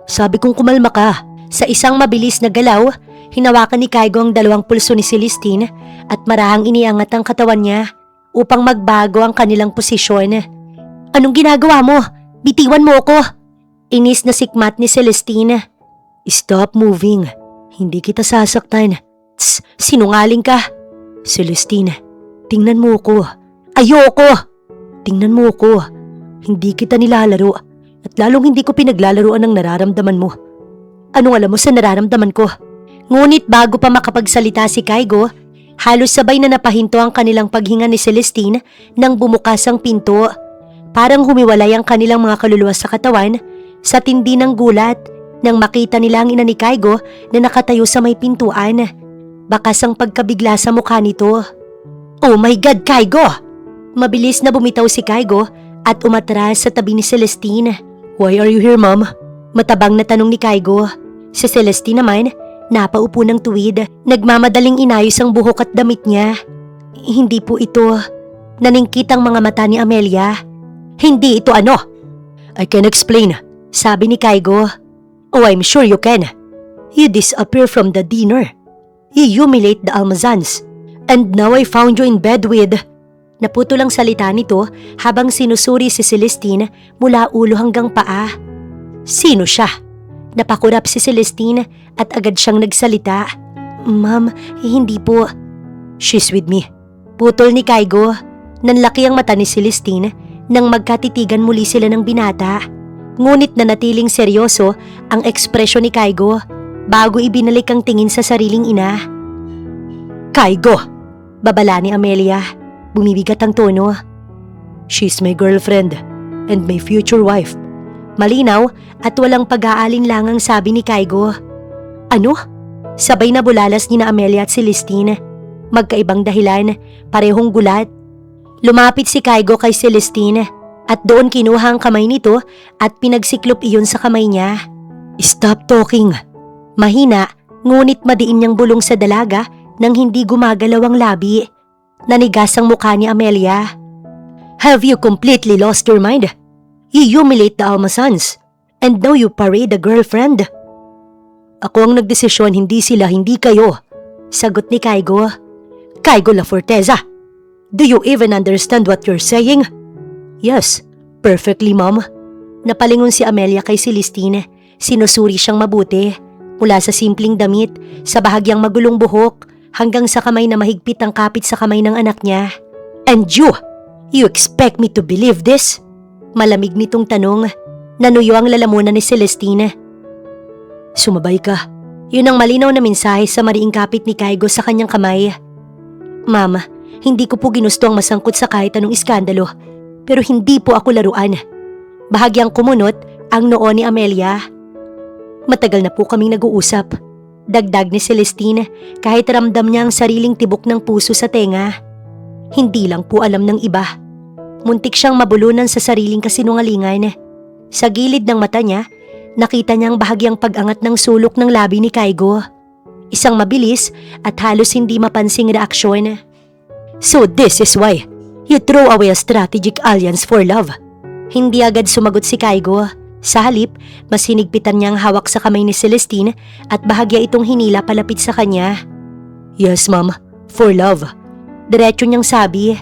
Sabi kong kumalma ka. Sa isang mabilis na galaw, hinawakan ni Kaigo ang dalawang pulso ni Celestine at marahang iniangat ang katawan niya upang magbago ang kanilang posisyon. Anong ginagawa mo? Bitiwan mo ako! Inis na sikmat ni Celestine. Stop moving. Hindi kita sasaktan. Tss, sinungaling ka. Celestine, tingnan mo ko. Ayoko! Tingnan mo ko. Hindi kita nilalaro at lalong hindi ko pinaglalaroan ang nararamdaman mo. Anong alam mo sa nararamdaman ko? Ngunit bago pa makapagsalita si Kaigo, halos sabay na napahinto ang kanilang paghinga ni Celestine nang bumukas ang pinto. Parang humiwalay ang kanilang mga kaluluwa sa katawan sa tindi ng gulat nang makita nila ang ina ni Kaigo na nakatayo sa may pintuan. Bakas ang pagkabigla sa mukha nito. Oh my God, Kaigo! Mabilis na bumitaw si Kaigo at umatras sa tabi ni Celestine. Why are you here, Mom? Matabang na tanong ni Kaigo. Si Celestine naman, napaupo ng tuwid, nagmamadaling inayos ang buhok at damit niya. Hindi po ito. Naningkit ang mga mata ni Amelia. Hindi ito ano? I can explain, sabi ni Kaigo. Oh, I'm sure you can. You disappear from the dinner. You humiliate the Almazans. And now I found you in bed with... Naputol ang salita nito habang sinusuri si Celestine mula ulo hanggang paa. Sino siya? Napakurap si Celestine at agad siyang nagsalita. Ma'am, hindi po. She's with me. Putol ni Kaigo. Nanlaki ang mata ni Celestine nang magkatitigan muli sila ng binata. Ngunit nanatiling seryoso ang ekspresyon ni Kaigo bago ibinalik ang tingin sa sariling ina. Kaigo! Babala ni Amelia. Bumibigat ang tono. She's my girlfriend and my future wife. Malinaw at walang pag-aalinlangang sabi ni Kaigo. Ano? Sabay na bulalas ni na Amelia at Celestine. Magkaibang dahilan, parehong gulat. Lumapit si Kaigo kay Celestine at doon kinuha ang kamay nito at pinagsiklop iyon sa kamay niya. Stop talking. Mahina, ngunit madiin niyang bulong sa dalaga nang hindi gumagalaw ang labi. Nanigas ang mukha ni Amelia. Have you completely lost your mind? You humiliate the Almazans and now you parade a girlfriend. Ako ang nagdesisyon, hindi sila, hindi kayo. Sagot ni Kaigo. Kaigo La Forteza, do you even understand what you're saying? Yes, perfectly, Mom. Napalingon si Amelia kay Celestine. Sinusuri siyang mabuti. Mula sa simpleng damit, sa bahagyang magulong buhok, hanggang sa kamay na mahigpit ang kapit sa kamay ng anak niya. And you expect me to believe this? Malamig nitong tanong. Nanuyo ang lalamunan ni Celestine. Sumabay ka. Yun ang malinaw na mensahe sa mariing kapit ni Kaigo sa kanyang kamay. Mama, hindi ko po ginusto ang masangkot sa kahit anong iskandalo. Pero hindi po ako laruan. Bahagyang kumunot ang noo ni Amelia. Matagal na po kaming nag-uusap. Dagdag ni Celestine kahit ramdam niya ang sariling tibok ng puso sa tenga. Hindi lang po alam ng iba. Muntik siyang mabulunan sa sariling kasinungalingan. Sa gilid ng mata niya, nakita niyang bahagyang pag-angat ng sulok ng labi ni Kaigo. Isang mabilis at halos hindi mapansing reaksyon. So this is why you throw away a strategic alliance for love. Hindi agad sumagot si Kaigo. Sa halip, mas hinigpitan niyang hawak sa kamay ni Celestine at bahagya itong hinila palapit sa kanya. Yes, Mom, for love. Diretso niyang sabi.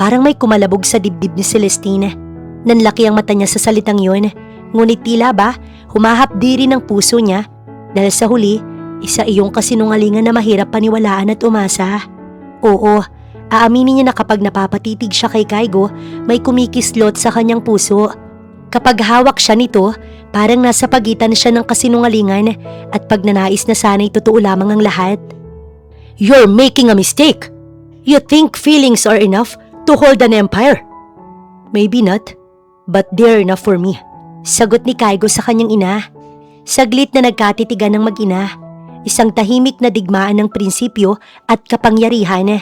Parang may kumalabog sa dibdib ni Celestine. Nanlaki ang mata niya sa salitang yun, ngunit tila ba humahapdi rin ang puso niya dahil sa huli Isa iyong kasinungalingan na mahirap paniwalaan at umasa. Oo, aaminin niya na kapag napapatitig siya kay Kaigo, may kumikislot sa kanyang puso. Kapag hawak siya nito, parang nasa pagitan siya ng kasinungalingan at pagnanais na sana'y totoo lamang ang lahat. You're making a mistake. You think feelings are enough to hold an empire? Maybe not, but they're enough for me. Sagot ni Kaigo sa kanyang ina. Saglit na nagkatitigan ng mag-ina. Isang tahimik na digmaan ng prinsipyo at kapangyarihan.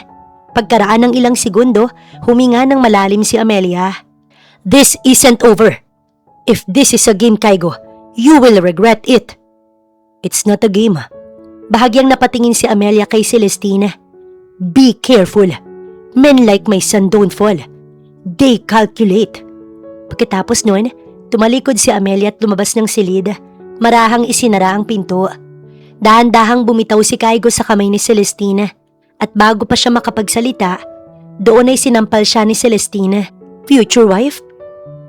Pagkaraan ng ilang segundo, huminga ng malalim si Amelia. This isn't over. If this is a game, Kaigo, you will regret it. It's not a game. Bahagyang napatingin si Amelia kay Celestine. Be careful. Men like my son don't fall. They calculate. Pagkatapos nun, tumalikod si Amelia at lumabas ng silid. Marahang isinara ang pinto. Dahan-dahang bumitaw si Kaigo sa kamay ni Celestine. At bago pa siya makapagsalita, doon ay sinampal siya ni Celestine. Future wife?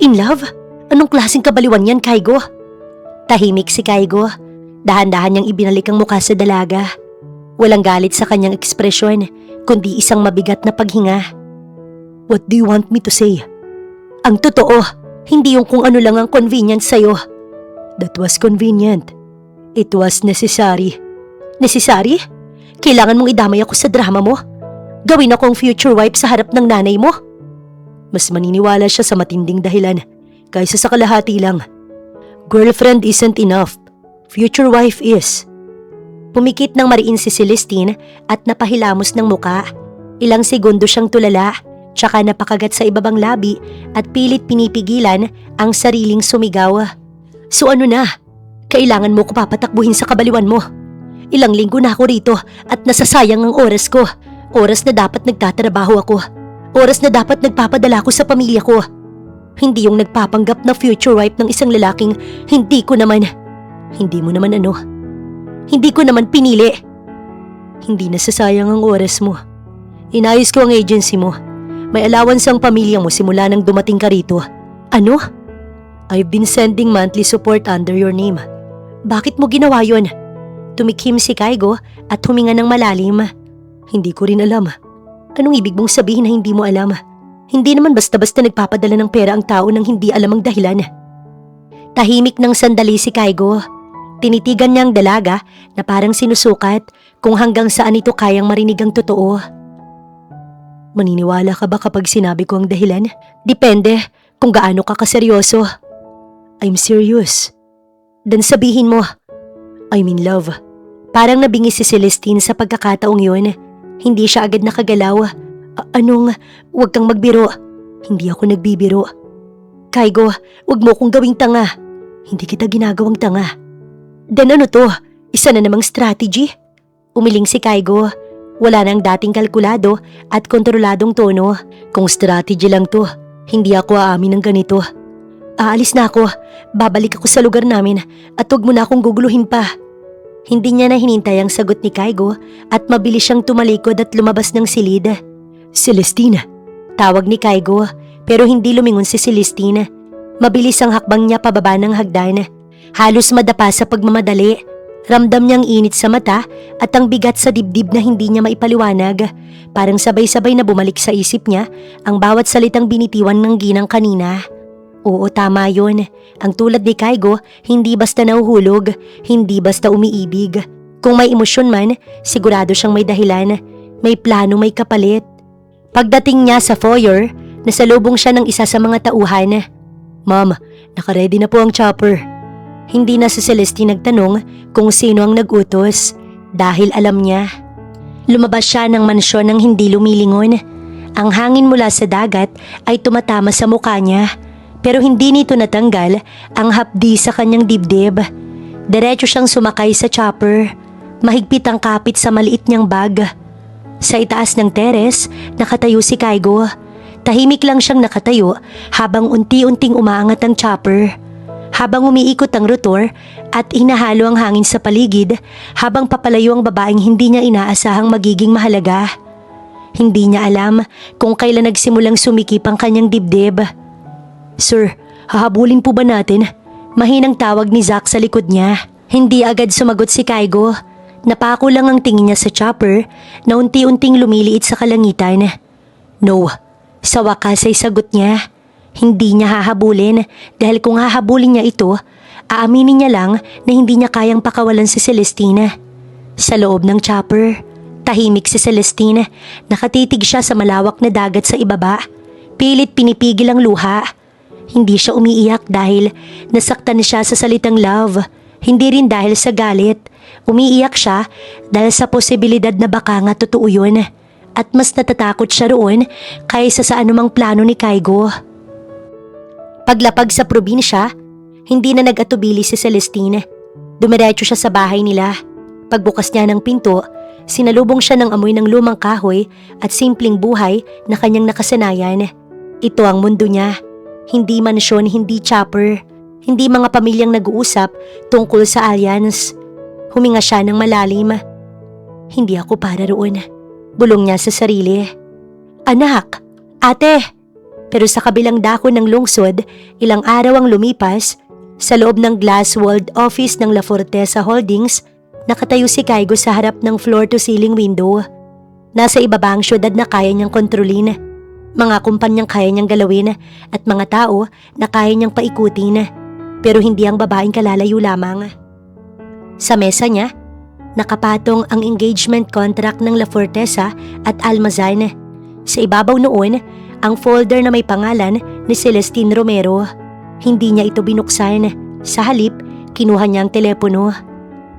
In love? Anong klaseng kabaliwan yan, Kaigo? Tahimik si Kaigo. Dahan-dahan niyang ibinalik ang mukha sa dalaga. Walang galit sa kanyang ekspresyon, kundi isang mabigat na paghinga. What do you want me to say? Ang totoo, hindi yung kung ano lang ang convenient sa'yo. That was convenient. It was necessary. Necessary? Kailangan mong idamay ako sa drama mo? Gawin akong future wife sa harap ng nanay mo? Mas maniniwala siya sa matinding dahilan kaysa sa kalahati lang. Girlfriend isn't enough. Future wife is. Pumikit ng mariin si Celestine at napahilamos ng muka. Ilang segundo siyang tulala, tsaka napakagat sa ibabang labi at pilit pinipigilan ang sariling sumigaw. So ano na? Kailangan mo ko papatakbuhin sa kabaliwan mo. Ilang linggo na ako rito at nasasayang ang oras ko. Oras na dapat nagtatrabaho ako. Oras na dapat nagpapadala ko sa pamilya ko. Hindi yung nagpapanggap na future wife ng isang lalaking hindi ko naman. Hindi mo naman ano. Hindi ko naman pinili. Hindi nasasayang ang oras mo. Inayos ko ang agency mo. May allowance ang pamilya mo simula nang dumating ka rito. Ano? I've been sending monthly support under your name. Bakit mo ginawa yon? Tumikhim si Kaigo at huminga ng malalim. Hindi ko rin alam. Anong ibig mong sabihin na hindi mo alam? Hindi naman basta-basta nagpapadala ng pera ang tao nang hindi alam ang dahilan. Tahimik ng sandali si Kaigo. Tinitigan niya ang dalaga na parang sinusukat kung hanggang saan ito kayang marinig ang totoo. Maniniwala ka ba kapag sinabi ko ang dahilan? Depende kung gaano ka kaseryoso. I'm serious. Dan sabihin mo, I'm in love. Parang nabingi si Celestine sa pagkakataong yun. Hindi siya agad nakagalaw. Huwag kang magbiro. Hindi ako nagbibiro. Kaigo, huwag mo kong gawing tanga. Hindi kita ginagawang tanga. Then ano to? Isa na namang strategy? Umiling si Kaigo. Wala nang dating kalkulado at kontroladong tono. Kung strategy lang to, hindi ako aamin ng ganito. Aalis na ako. Babalik ako sa lugar namin at huwag mo na akong guguluhin pa. Hindi niya na hinintay ang sagot ni Kaigo at mabilis siyang tumalikod at lumabas ng silid. Celestine, tawag ni Kaigo pero hindi lumingon si Celestine. Mabilis ang hakbang niya pababa ng hagdan. Halos madapa sa pagmamadali. Ramdam niyang init sa mata at ang bigat sa dibdib na hindi niya maipaliwanag. Parang sabay-sabay na bumalik sa isip niya ang bawat salitang binitiwan ng ginang kanina. Oo, tama yun. Ang tulad ni Kaigo, hindi basta nahuhulog, hindi basta umiibig. Kung may emosyon man, sigurado siyang may dahilan, may plano, may kapalit. Pagdating niya sa foyer, nasalubong siya ng isa sa mga tauhan. Ma'am, nakaredy na po ang chopper. Hindi na si Celestine nagtanong kung sino ang nag-utos dahil alam niya. Lumabas siya ng mansyon nang hindi lumilingon. Ang hangin mula sa dagat ay tumatama sa mukha niya. Pero hindi nito natanggal ang hapdi sa kanyang dibdib. Diretso siyang sumakay sa chopper. Mahigpit ang kapit sa maliit niyang bag. Sa itaas ng teres, nakatayo si Kaigo. Tahimik lang siyang nakatayo habang unti-unting umaangat ang chopper. Habang umiikot ang rotor at hinahalo ang hangin sa paligid habang papalayo ang babaeng hindi niya inaasahang magiging mahalaga. Hindi niya alam kung kailan nagsimulang sumikip ang kanyang dibdib. Sir, hahabulin po ba natin? Mahinang tawag ni Zack sa likod niya. Hindi agad sumagot si Kaigo. Napako lang ang tingin niya sa chopper na unti-unting lumiliit sa kalangitan. No, sa wakas ay sagot niya. Hindi niya hahabulin dahil kung hahabulin niya ito, aaminin niya lang na hindi niya kayang pakawalan si Celestine. Sa loob ng chopper, tahimik si Celestine. Nakatitig siya sa malawak na dagat sa ibaba. Pilit pinipigil ang luha. Hindi siya umiiyak dahil nasaktan siya sa salitang love. Hindi rin dahil sa galit. Umiiyak siya dahil sa posibilidad na baka nga totoo yun. At mas natatakot siya roon kaysa sa anumang plano ni Kaigo. Paglapag sa probinsya, hindi na nag-atubili si Celestine. Dumiretso siya sa bahay nila. Pagbukas niya ng pinto, sinalubong siya ng amoy ng lumang kahoy at simpleng buhay na kanyang nakasanayan. Ito ang mundo niya. Hindi mansyon, hindi chopper. Hindi mga pamilyang nag-uusap tungkol sa alliance. Huminga siya ng malalim. Hindi ako para roon. Bulong niya sa sarili. Anak, ate. Pero sa kabilang dako ng lungsod, ilang araw ang lumipas, sa loob ng glass-walled office ng La Forteza Holdings, nakatayo si Kaigo sa harap ng floor-to-ceiling window. Nasa ibaba ang syudad na kaya niyang kontrolin. Mga kumpanyang kaya niyang galawin at mga tao na kaya niyang paikutin. Pero hindi ang babaeng kalalayo lamang. Sa mesa niya, nakapatong ang engagement contract ng La Forteza at Almazan. Sa ibabaw noon, ang folder na may pangalan ni Celestine Romero. Hindi niya ito binuksan. Sa halip, kinuha niya ang telepono.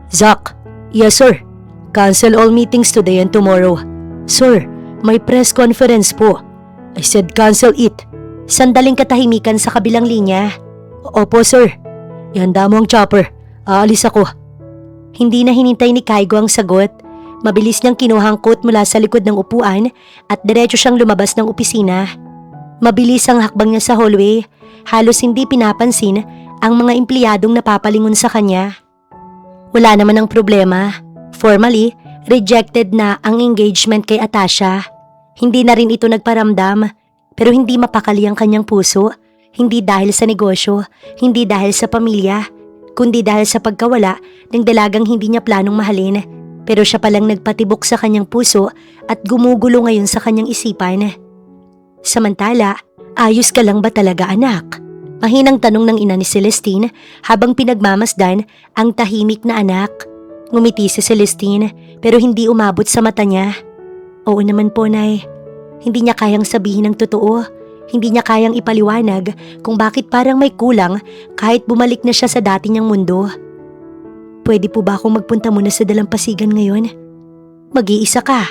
Zach, yes sir. Cancel all meetings today and tomorrow. Sir, may press conference po. I said cancel it. Sandaling katahimikan sa kabilang linya. Opo sir. Ihanda mo ang chopper. Aalis ako. Hindi na hinintay ni Kaigo ang sagot. Mabilis niyang kinuha ang coat mula sa likod ng upuan at diretso siyang lumabas ng opisina. Mabilis ang hakbang niya sa hallway. Halos hindi pinapansin ang mga empleyadong napapalingon sa kanya. Wala naman ang problema. Formally, rejected na ang engagement kay Atasha. Hindi na rin ito nagparamdam, pero hindi mapakali ang kanyang puso. Hindi dahil sa negosyo, hindi dahil sa pamilya, kundi dahil sa pagkawala ng dalagang hindi niya planong mahalin. Pero siya palang nagpatibok sa kanyang puso at gumugulo ngayon sa kanyang isipan. Samantala, ayos ka lang ba talaga anak? Mahinang tanong ng ina ni Celestine habang pinagmamasdan ang tahimik na anak. Ngumiti si Celestine pero hindi umabot sa mata niya. Oo naman po, Nay. Hindi niya kayang sabihin ng totoo. Hindi niya kayang ipaliwanag kung bakit parang may kulang kahit bumalik na siya sa dati niyang mundo. Pwede po ba akong magpunta muna sa dalampasigan ngayon? Mag-iisa ka?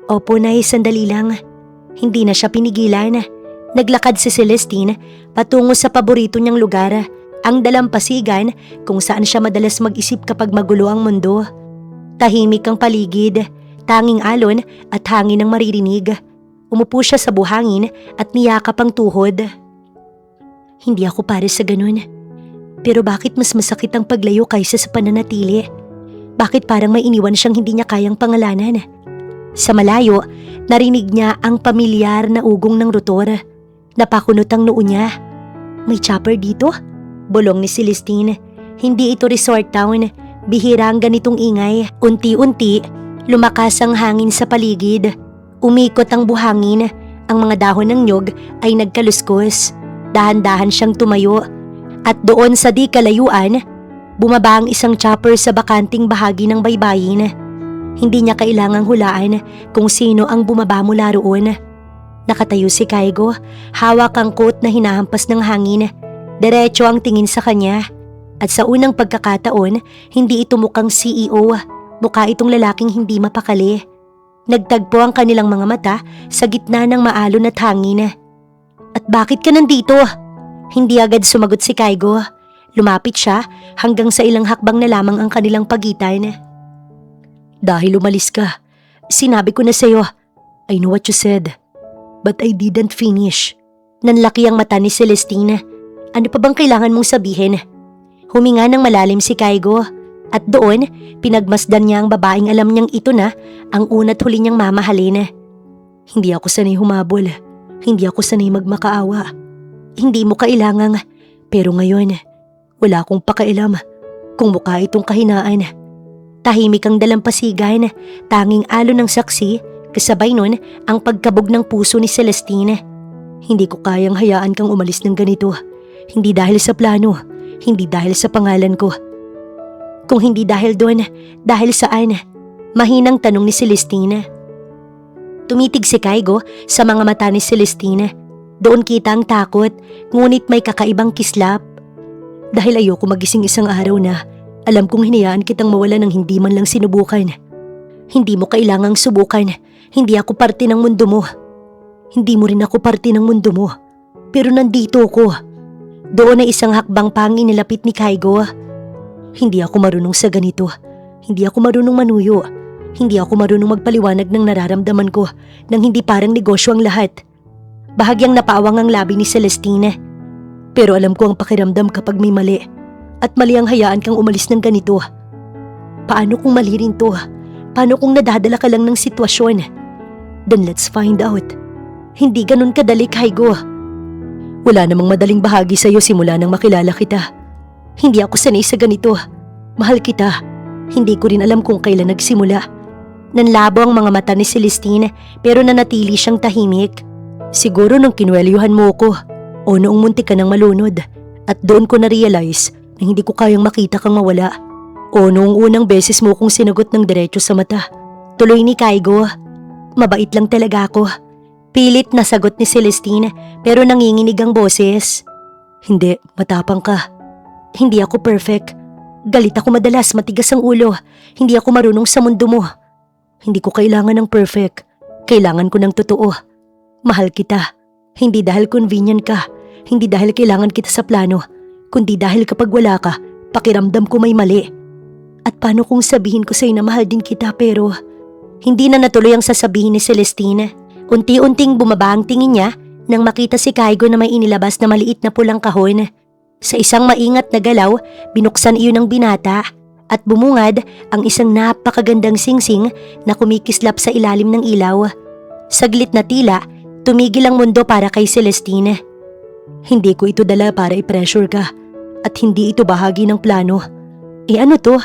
Opo, Nay, sandali lang. Hindi na siya pinigilan. Naglakad si Celestine patungo sa paborito niyang lugar, ang dalampasigan kung saan siya madalas mag-isip kapag magulo ang mundo. Tahimik ang paligid, tanging alon at hangin ang maririnig. Umupo siya sa buhangin at niyakap ang tuhod. Hindi ako para sa ganun. Pero bakit mas masakit ang paglayo kaysa sa pananatili? Bakit parang may iniwan siyang hindi niya kayang pangalanan? Sa malayo, narinig niya ang pamilyar na ugong ng rotor. Napakunot ang noo niya. May chopper dito? Bulong ni Celestine. Hindi ito resort town. Bihira ang ganitong ingay. Unti-unti, lumakas ang hangin sa paligid. Umikot ang buhangin. Ang mga dahon ng nyog ay nagkaluskos. Dahan-dahan siyang tumayo. At doon sa di kalayuan, bumaba ang isang chopper sa bakanting bahagi ng baybayin. Hindi niya kailangang hulaan kung sino ang bumaba mula roon. Nakatayo si Kaigo, hawak ang coat na hinahampas ng hangin. Diretso ang tingin sa kanya. At sa unang pagkakataon, hindi ito mukhang CEO. Mukha itong lalaking hindi mapakali. Nagtagpo ang kanilang mga mata sa gitna ng maalon at hangin. At bakit ka nandito? Hindi agad sumagot si Kaigo. Lumapit siya hanggang sa ilang hakbang na lamang ang kanilang pagitan. Dahil umalis ka, sinabi ko na sa'yo. I know what you said. But I didn't finish. Nanlaki ang mata ni Celestine. Ano pa bang kailangan mong sabihin? Huminga ng malalim si Kaigo. At doon, pinagmasdan niya ang babaeng alam niyang ito na ang una't huli niyang mamahalin. Hindi ako sanay humabol. Hindi ako sanay magmakaawa. Hindi mo kailangang, pero ngayon, wala akong pakialam kung mukha itong kahinaan. Tahimik ang dalampasigan, tanging alon ng saksi, kasabay nun ang pagkabog ng puso ni Celestine. Hindi ko kayang hayaan kang umalis ng ganito. Hindi dahil sa plano, hindi dahil sa pangalan ko. Kung hindi dahil doon, dahil saan? Mahinang tanong ni Celestine. Tumitig si Kaigo sa mga mata ni Celestine. Doon kita ang takot, ngunit may kakaibang kislap. Dahil ayoko magising isang araw na alam kong hinayaan kitang mawala ng hindi man lang sinubukan. Hindi mo kailangang subukan. Hindi ako parte ng mundo mo. Hindi mo rin ako parte ng mundo mo. Pero nandito ako. Doon ay isang hakbang pang inilapit ni Kaigo. Hindi ako marunong sa ganito. Hindi ako marunong manuyo. Hindi ako marunong magpaliwanag ng nararamdaman ko nang hindi parang negosyo ang lahat. Bahagyang napawang ang labi ni Celestine. Pero alam ko ang pakiramdam kapag may mali. At mali ang hayaan kang umalis ng ganito. Paano kung mali rin to? Paano kung nadadala ka lang ng sitwasyon? Then let's find out. Hindi ganun kadali, Kaigo. Wala namang madaling bahagi sa'yo simula nang makilala kita. Hindi ako sanay sa ganito. Mahal kita. Hindi ko rin alam kung kailan nagsimula. Nanlabo ang mga mata ni Celestine pero nanatili siyang tahimik. Siguro nang kinwelyuhan mo ko o noong muntik ka nang malunod at doon ko na-realize na hindi ko kayang makita kang mawala. O noong unang beses mo kong sinagot ng diretso sa mata. Tuloy ni Kaigo. Mabait lang talaga ako. Pilit na sagot ni Celestine pero nanginginig ang boses. Hindi, matapang ka. Hindi ako perfect. Galit ako madalas, matigas ang ulo. Hindi ako marunong sa mundo mo. Hindi ko kailangan ng perfect. Kailangan ko ng totoo. Mahal kita. Hindi dahil convenient ka. Hindi dahil kailangan kita sa plano. Kundi dahil kapag wala ka, pakiramdam ko may mali. At paano kung sabihin ko sa'yo na mahal din kita pero… Hindi na natuloy ang sasabihin ni Celestine. Unti-unting bumaba ang tingin niya nang makita si Kaigo na may inilabas na maliit na pulang kahon. Sa isang maingat na galaw, binuksan iyon ng binata at bumungad ang isang napakagandang singsing na kumikislap sa ilalim ng ilaw. Saglit na tila, tumigil ang mundo para kay Celestine. Hindi ko ito dala para i-pressure ka at hindi ito bahagi ng plano. Ano to?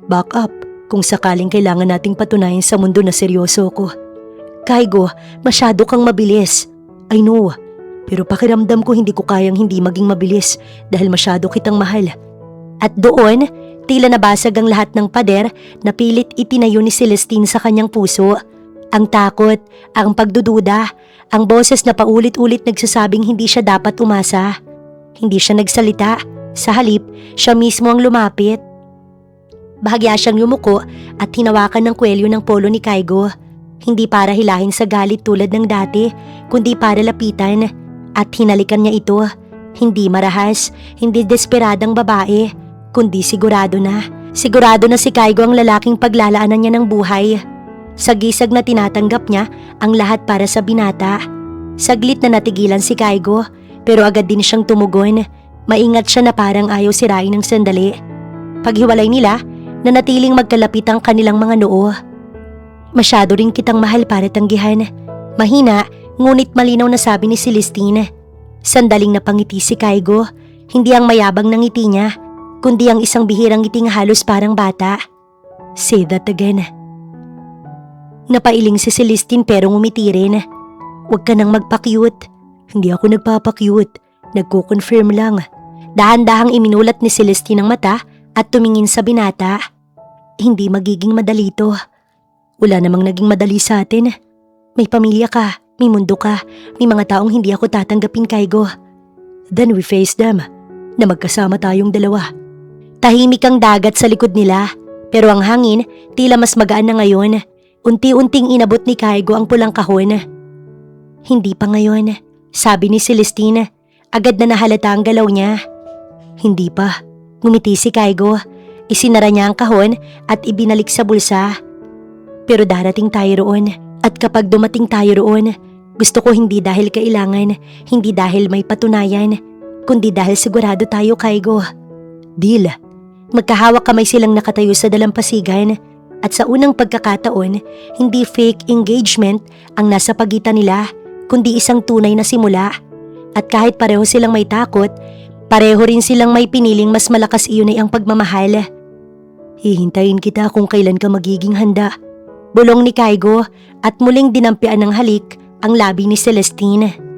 Back up kung sakaling kailangan nating patunayan sa mundo na seryoso ko. Kaigo, masyado kang mabilis. I know, pero pakiramdam ko hindi ko kayang hindi maging mabilis dahil masyado kitang mahal. At doon, tila nabasag ang lahat ng pader na pilit itinayo ni Celestine sa kanyang puso. Ang takot, ang pagdududa, ang boses na paulit-ulit nagsasabing hindi siya dapat umasa. Hindi siya nagsalita. Sa halip, siya mismo ang lumapit. Bahagya siyang yumuko at hinawakan ng kwelyo ng polo ni Kaigo. Hindi para hilahin sa galit tulad ng dati, kundi para lapitan. At hinalikan niya ito. Hindi marahas, hindi desperadang babae, kundi sigurado na. Sigurado na si Kaigo ang lalaking paglalaanan niya ng buhay. Sagisag na tinatanggap niya ang lahat para sa binata. Saglit na natigilan si Kaigo pero agad din siyang tumugon. Maingat siya na parang ayaw sirain ng sandali. Paghiwalay nila, nanatiling magkalapit ang kanilang mga noo. Masyado rin kitang mahal para tanggihan. Mahina, ngunit malinaw na sabi ni Celestine. Sandaling napangiti si Kaigo. Hindi ang mayabang ng ngiti niya, kundi ang isang bihirang ngiting halos parang bata. Say that again. Napailing si Celestine pero ngumiti rin. Huwag ka nang magpa-cute. Hindi ako nagpapa-cute. Nagko-confirm lang. Dahan-dahang iminulat ni Celestine ang mata at tumingin sa binata. Hindi magiging madali to. Wala namang naging madali sa atin. May pamilya ka, may mundo ka, may mga taong hindi ako tatanggapin, Kaigo. Then we face them, na magkasama tayong dalawa. Tahimik ang dagat sa likod nila, pero ang hangin tila mas magaan na ngayon. Unti-unting inabot ni Kaigo ang pulang kahon. Hindi pa ngayon, sabi ni Celestine. Agad na nahalata ang galaw niya. Hindi pa. Ngumiti si Kaigo. Isinara niya ang kahon at ibinalik sa bulsa. Pero darating tayo roon. At kapag dumating tayo roon, gusto ko hindi dahil kailangan, hindi dahil may patunayan, kundi dahil sigurado tayo, Kaigo. Deal. Magkahawak kamay silang nakatayo sa dalampasigan. At sa unang pagkakataon, hindi fake engagement ang nasa pagitan nila, kundi isang tunay na simula. At kahit pareho silang may takot, pareho rin silang may piniling mas malakas iyon ay ang pagmamahal. Hihintayin kita kung kailan ka magiging handa. Bulong ni Kaigo at muling dinampian ng halik ang labi ni Celestine.